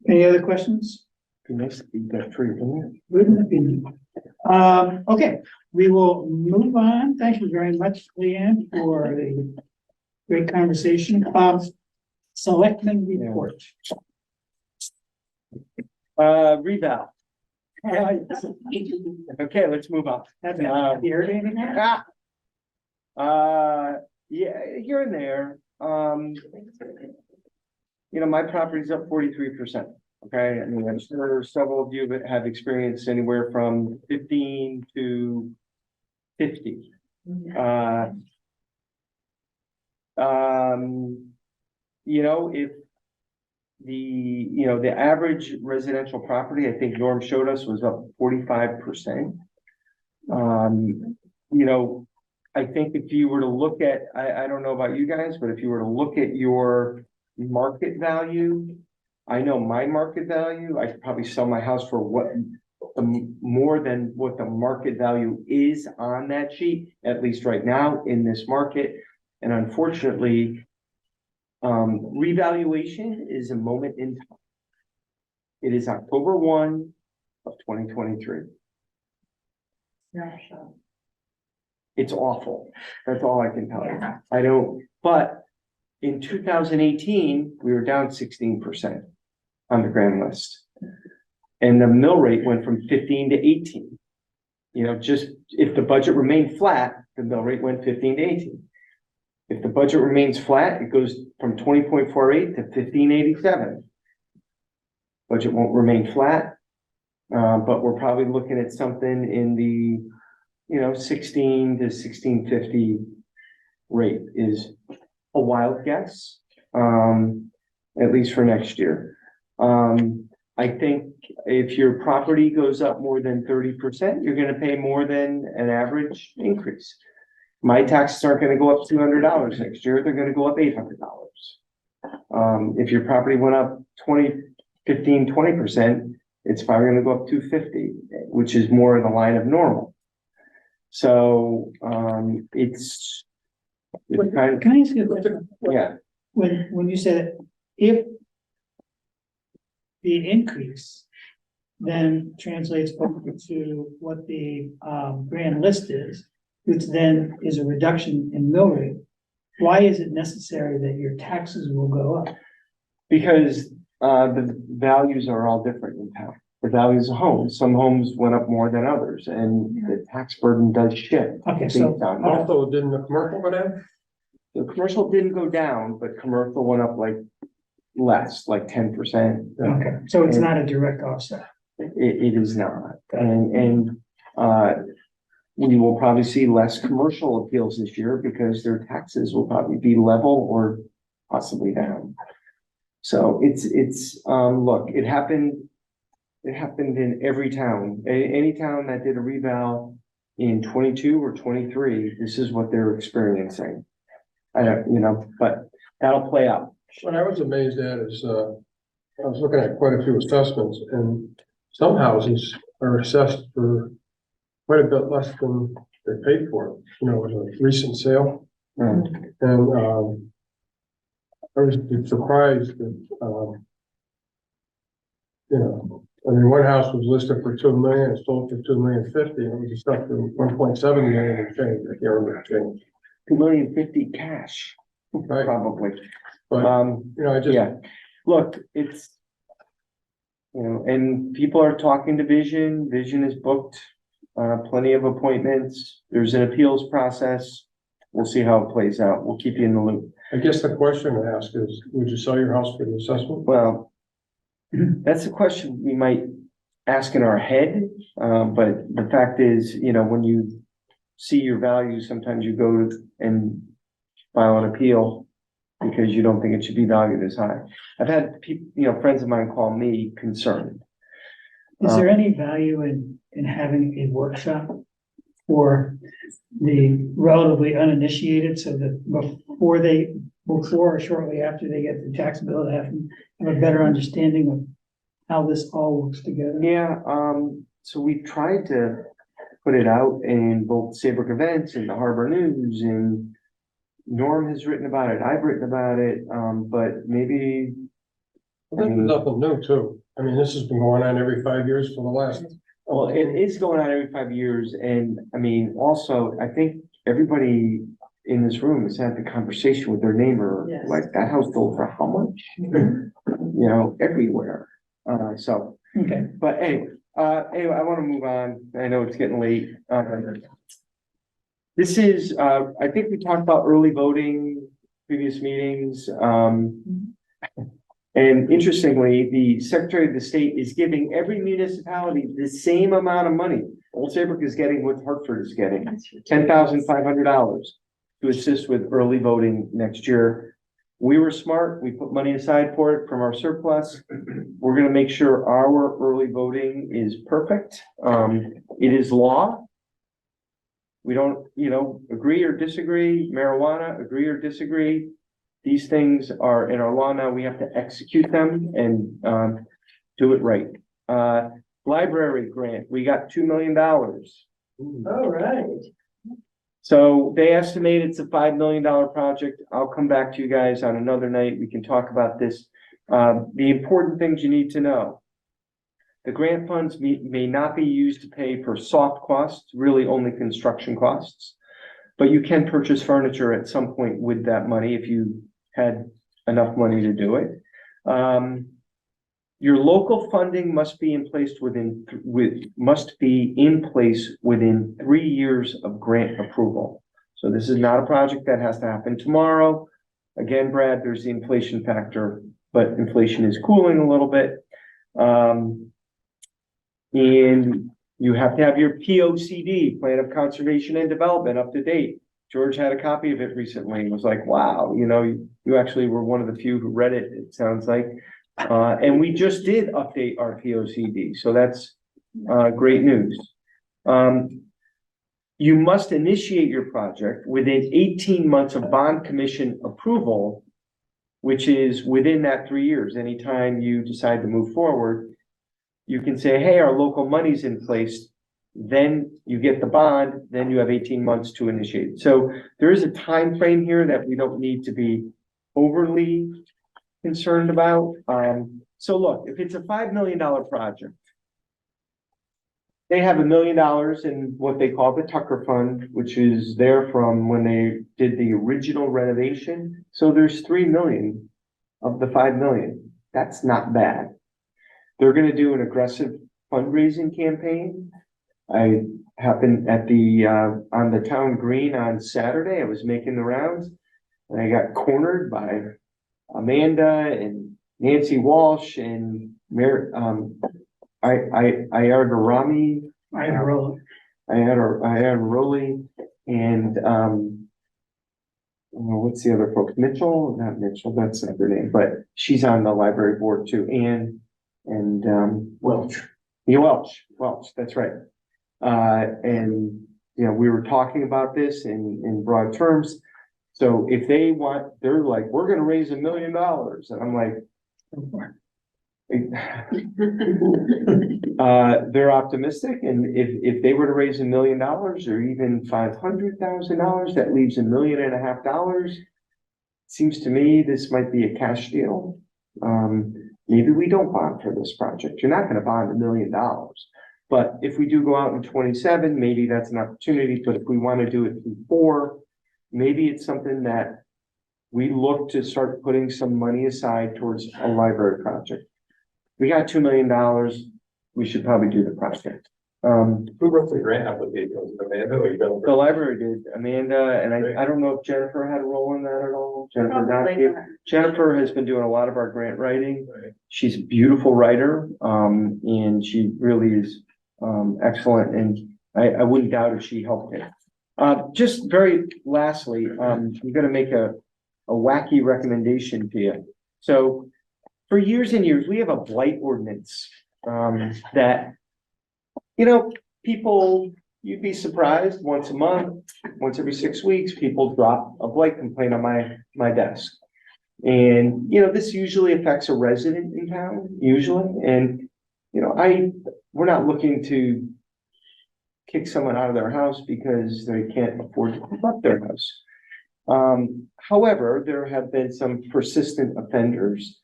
Any other questions? Nice to be debt free, isn't Wouldn't it be? Okay, we will move on. Thank you very much, Leanne, for the great conversation. Selectmen report. Reval. Okay, let's move on. Have you heard anything? Yeah, here and there. My property's up 43%. Okay, I mean, I'm sure several of you have experienced anywhere from 15 to 50. If the average residential property, I think Norm showed us, was up 45%. I think if you were to look at, I don't know about you guys, but if you were to look at your market value, I know my market value, I could probably sell my house for more than what the market value is on that sheet, at least right now in this market. And unfortunately, Revaluation is a moment in time. It is October 1 of 2023. It's awful. That's all I can tell you. I don't, but in 2018, we were down 16% on the grand list. And the mill rate went from 15 to 18. You know, just if the budget remained flat, the mill rate went 15 to 18. If the budget remains flat, it goes from 20.48 to 15.87. Budget won't remain flat, but we're probably looking at something in the, 16 to 16.50 rate is a wild guess, at least for next year. I think if your property goes up more than 30%, you're gonna pay more than an average increase. My taxes aren't gonna go up $200 next year, they're gonna go up $800. If your property went up 20%, it's probably gonna go up $250, which is more in the line of normal. So, it's kind of, Can I ask you a question? yeah, When you said, if the increase then translates over to what the grand list is, which then is a reduction in mill rate, why is it necessary that your taxes will go up? because the values are all different in town. The values of homes, some homes went up more than others, and the tax burden does shift. Okay, so- based on that. Also, didn't the commercial go down? The commercial didn't go down, but commercial went up like less, like 10%. Okay, so it's not a direct offset. It is not, and we will probably see less commercial appeals this year because their taxes will probably be level or possibly down. So look, it happened in every town, any town that did a reval in 22 or 23, this is what they're experiencing. I don't, but that'll play out. What I was amazed at is, I was looking at quite a few assessments, and some houses are assessed for quite a bit less than they paid for, with a recent sale. And, I was surprised that, one house was listed for 2 million, it sold for 2,050,000, and it was stuck for 1.7 million and change, I can't remember the change. 2,050,000 cash, Right, probably. but, I just, Yeah, look, it's, and people are talking to Vision is booked, plenty of appointments, there's an appeals process. We'll see how it plays out, we'll keep you in the loop. I guess the question to ask is, would you sell your house for the assessment? Well, that's a question we might ask in our head, but the fact is, when you see your value, sometimes you go and file an appeal because you don't think it should be valued as high. I've had people, friends of mine call me concerned. Is there any value in having a workshop for the relatively uninitiated, so that before or shortly after they get the tax bill, they have a better understanding of how this all works together? Yeah, so we tried to put it out in both Saybrook events and the Harbor News, and Norm has written about it, I've written about it, but maybe. Well, this is nothing new too. I mean, this has been going on every 5 years for the last. Well, it is going on every 5 years, and I mean, also, I think everybody in this room has had the conversation with their neighbor, Yes. like that house sold for how much? Everywhere, so, Okay, but anyway, I wanna move on, I know it's getting late. This is, I think we talked about early voting, previous meetings, and interestingly, the Secretary of the State is giving every municipality the same amount of money. Old Saybrook is getting what Hartford is getting, $10,500 to assist with early voting next year. We were smart, we put money aside for it from our surplus. We're gonna make sure our early voting is perfect. It is law. We don't, agree or disagree, marijuana, agree or disagree. These things are in our law now, we have to execute them and do it right. Library grant, we got $2 million. All right. So they estimate it's a $5 million project. I'll come back to you guys on another night. We can talk about this. The important things you need to know. The grant funds may not be used to pay for soft costs, really only construction costs. But you can purchase furniture at some point with that money if you had enough money to do it. Your local funding must be in place within 3 years of grant approval. So this is not a project that has to happen tomorrow. Again, Brad, there's the inflation factor, but inflation is cooling a little bit. And you have to have your POCD, Plan of Conservation and Development, up to date. George had a copy of it recently and was like, wow, you actually were one of the few who read it, it sounds like. And we just did update our POCD, so that's great news. You must initiate your project within 18 months of bond commission approval, which is within that 3 years. Anytime you decide to move forward, you can say, hey, our local money's in place. Then you get the bond, then you have 18 months to initiate. So there is a time frame here that we don't need to be overly concerned about. So look, if it's a $5 million project, they have $1 million in what they call the Tucker Fund, which is there from when they did the original renovation. So there's 3 million of the 5 million. That's not bad. They're going to do an aggressive fundraising campaign. I happened at on the town green on Saturday. I was making the rounds and I got cornered by Amanda and Nancy Walsh and Ayargarami. Ayargaroli and what's the other folks? Mitchell, not Mitchell, that's not her name, but she's on the library board too. And Welch. Yeah, Welch, that's right. And we were talking about this in broad terms. So if they want, they're like, we're gonna raise $1 million. And I'm like, they're optimistic. And if they were to raise $1 million or even $500,000, that leaves $1.5 million. Seems to me this might be a cash deal. Maybe we don't bond for this project. You're not going to bond $1 million. But if we do go out in 27, maybe that's an opportunity. But if we want to do it before, maybe it's something that we look to start putting some money aside towards a library project. We got $2 million. We should probably do the project. Who wrote the grant application? Amanda or Jennifer? The library did, Amanda, and I don't know if Jennifer had a role in that at all. Jennifer has been doing a lot of our grant writing. Right. She's a beautiful writer, and she really is excellent, and I wouldn't doubt if she helped it. Just very lastly, I'm gonna make a wacky recommendation to you. So for years and years, we have a blight ordinance that people, you'd be surprised, once a month, once every 6 weeks, people drop a blight complaint on my desk. And, this usually affects a resident in town, usually. And, we're not looking to kick someone out of their house because they can't afford to keep up their house. However, there have been some persistent offenders.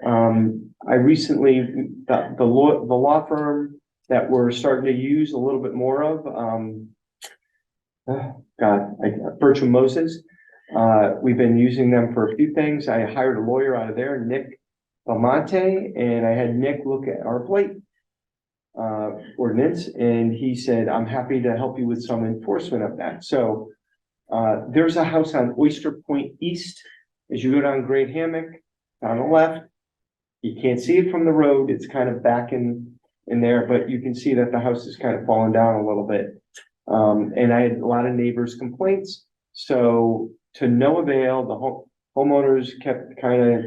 I recently, the law firm that we're starting to use a little bit more of, Bertram Moses. We've been using them for a few things. I hired a lawyer out of there, Nick Belmonte, and I had Nick look at our blight ordinance, and he said, I'm happy to help you with some enforcement of that. So there's a house on Oyster Point East. As you go down Great Hammock, on the left, you can't see it from the road. It's kind of back in there, but you can see that the house is kind of fallen down a little bit. And I had a lot of neighbors' complaints. So to no avail, the homeowners kept kind of,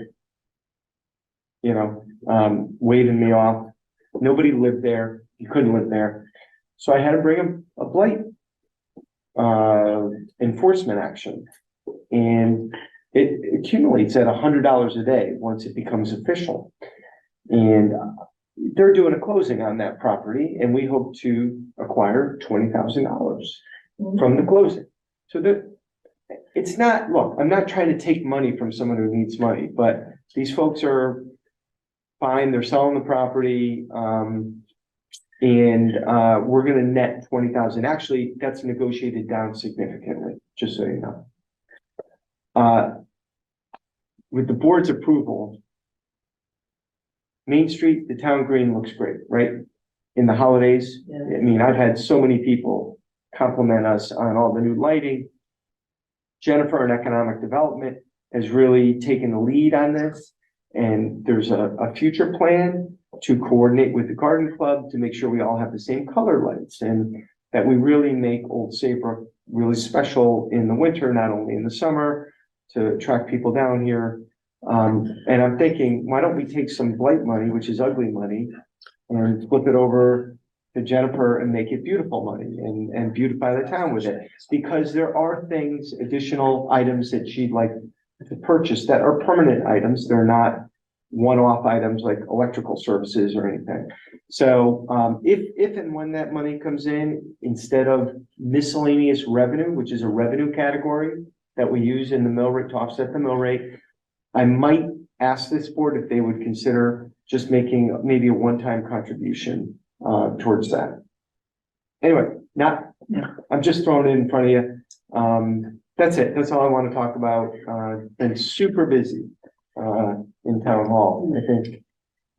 waving me off. Nobody lived there. You couldn't live there. So I had to bring him a blight enforcement action. And it accumulates at $100 a day once it becomes official. And they're doing a closing on that property, and we hope to acquire $20,000 from the closing. So it's not, look, I'm not trying to take money from someone who needs money, but these folks are fine, they're selling the property, and we're gonna net 20,000. Actually, that's negotiated down significantly, just so you know. With the board's approval, Main Street, the town green looks great, right? In the holidays, Yeah. I mean, I've had so many people compliment us on all the new lighting. Jennifer in Economic Development has really taken the lead on this. And there's a future plan to coordinate with the Garden Club to make sure we all have the same color lights and that we really make Old Saybrook really special in the winter, not only in the summer, to attract people down here. And I'm thinking, why don't we take some blight money, which is ugly money, and flip it over to Jennifer and make it beautiful money and beautify the town with it? Because there are things, additional items that she'd like to purchase that are permanent items. They're not one-off items like electrical services or anything. So if and when that money comes in, instead of miscellaneous revenue, which is a revenue category that we use in the mill rate to offset the mill rate, I might ask this board if they would consider just making maybe a one-time contribution towards that. Anyway, I'm just throwing it in front of you. That's it. That's all I want to talk about. Been super busy in town hall. I think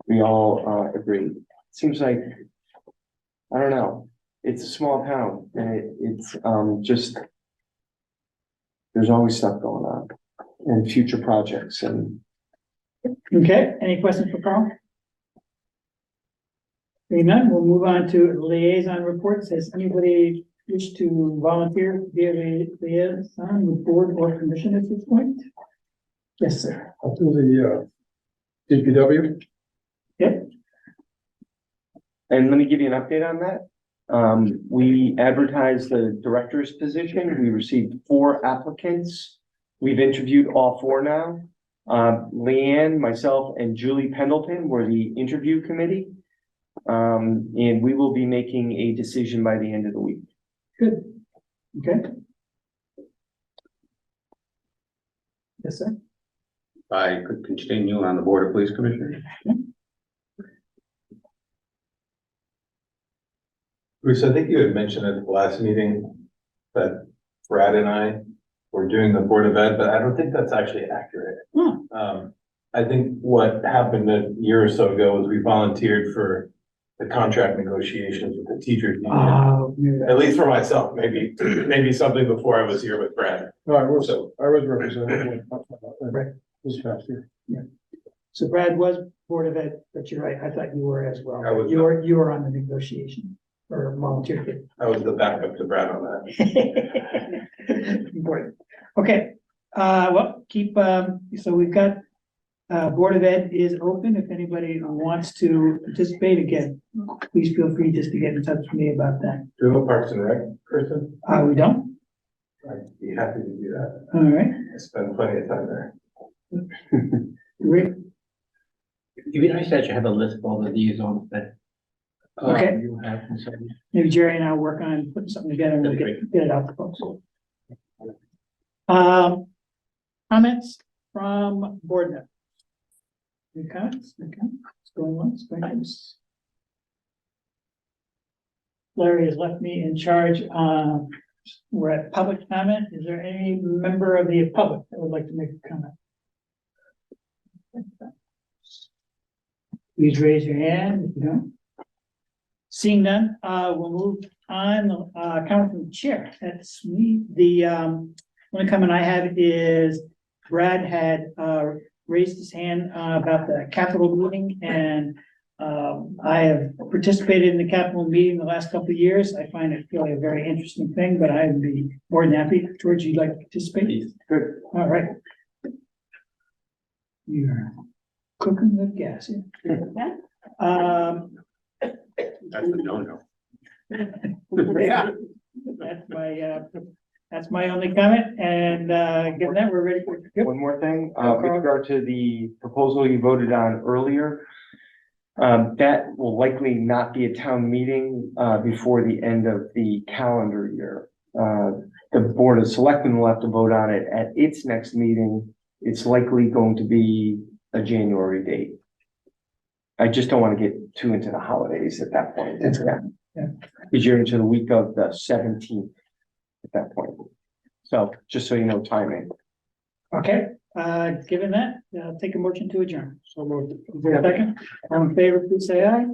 we all agree. Seems like, I don't know, it's a small town and it's just, there's always stuff going on and future projects and. Okay, any questions for Carl? Seeing none, we'll move on to liaison reports. Has anybody wish to volunteer to be a liaison with board or commission at this point? Yes, sir. I'll do the DPW. Yep. And let me give you an update on that. We advertised the director's position. We received 4 applicants. We've interviewed all 4 now. Leanne, myself, and Julie Pendleton were the interview committee. And we will be making a decision by the end of the week. Good. Okay. Yes, sir. I could continue on the Board of Police Commissioners. Bruce, I think you had mentioned at the last meeting that Brad and I were doing the Board of Ed, but I don't think that's actually accurate. I think what happened a year or so ago was we volunteered for the contract negotiations with the teachers union. At least for myself, maybe something before I was here with Brad. No, I was representing. Right. This past year. So Brad was Board of Ed, but you're right. I thought you were as well. I was You were on the negotiation or volunteer. I was the backup to Brad on that. Important. Okay, well, so we've got, Board of Ed is open. If anybody wants to participate again, please feel free just to get in touch with me about that. Do you have a Parks and Rec person? We don't? I'd be happy to do that. All right. I spend plenty of time there. Rick, It'd be nice that you have a list of all the liaisons that. Okay. You have and so. maybe Jerry and I will work on putting something together and we'll get it out to folks. Comments from board members? Any comments? Okay. What's going on? What's going on? Larry has left me in charge. We're at public comment. Is there any member of the public that would like to make a comment? Please raise your hand if you don't. Seeing none, we'll move on. Comment from the chair. That's me. The only comment I have is Brad had raised his hand about the capital meeting, and I have participated in the capital meeting the last couple of years. I find it really a very interesting thing, but I would be more than happy. George, you'd like to participate? Good. All right. You're cooking with gas here. That's a no-no. Yeah. That's my only comment, and given that, we're ready for. One more thing, with regard to the proposal you voted on earlier. That will likely not be a town meeting before the end of the calendar year. the Board of Selectmen will have to vote on it at its next meeting. It's likely going to be a January date. I just don't want to get too into the holidays at that point. Yeah. Because you're into the week of the 17th at that point. So just so you know, timing. Okay, given that, take a motion to adjourn. So moved. Is there a second? All in favor, please say aye.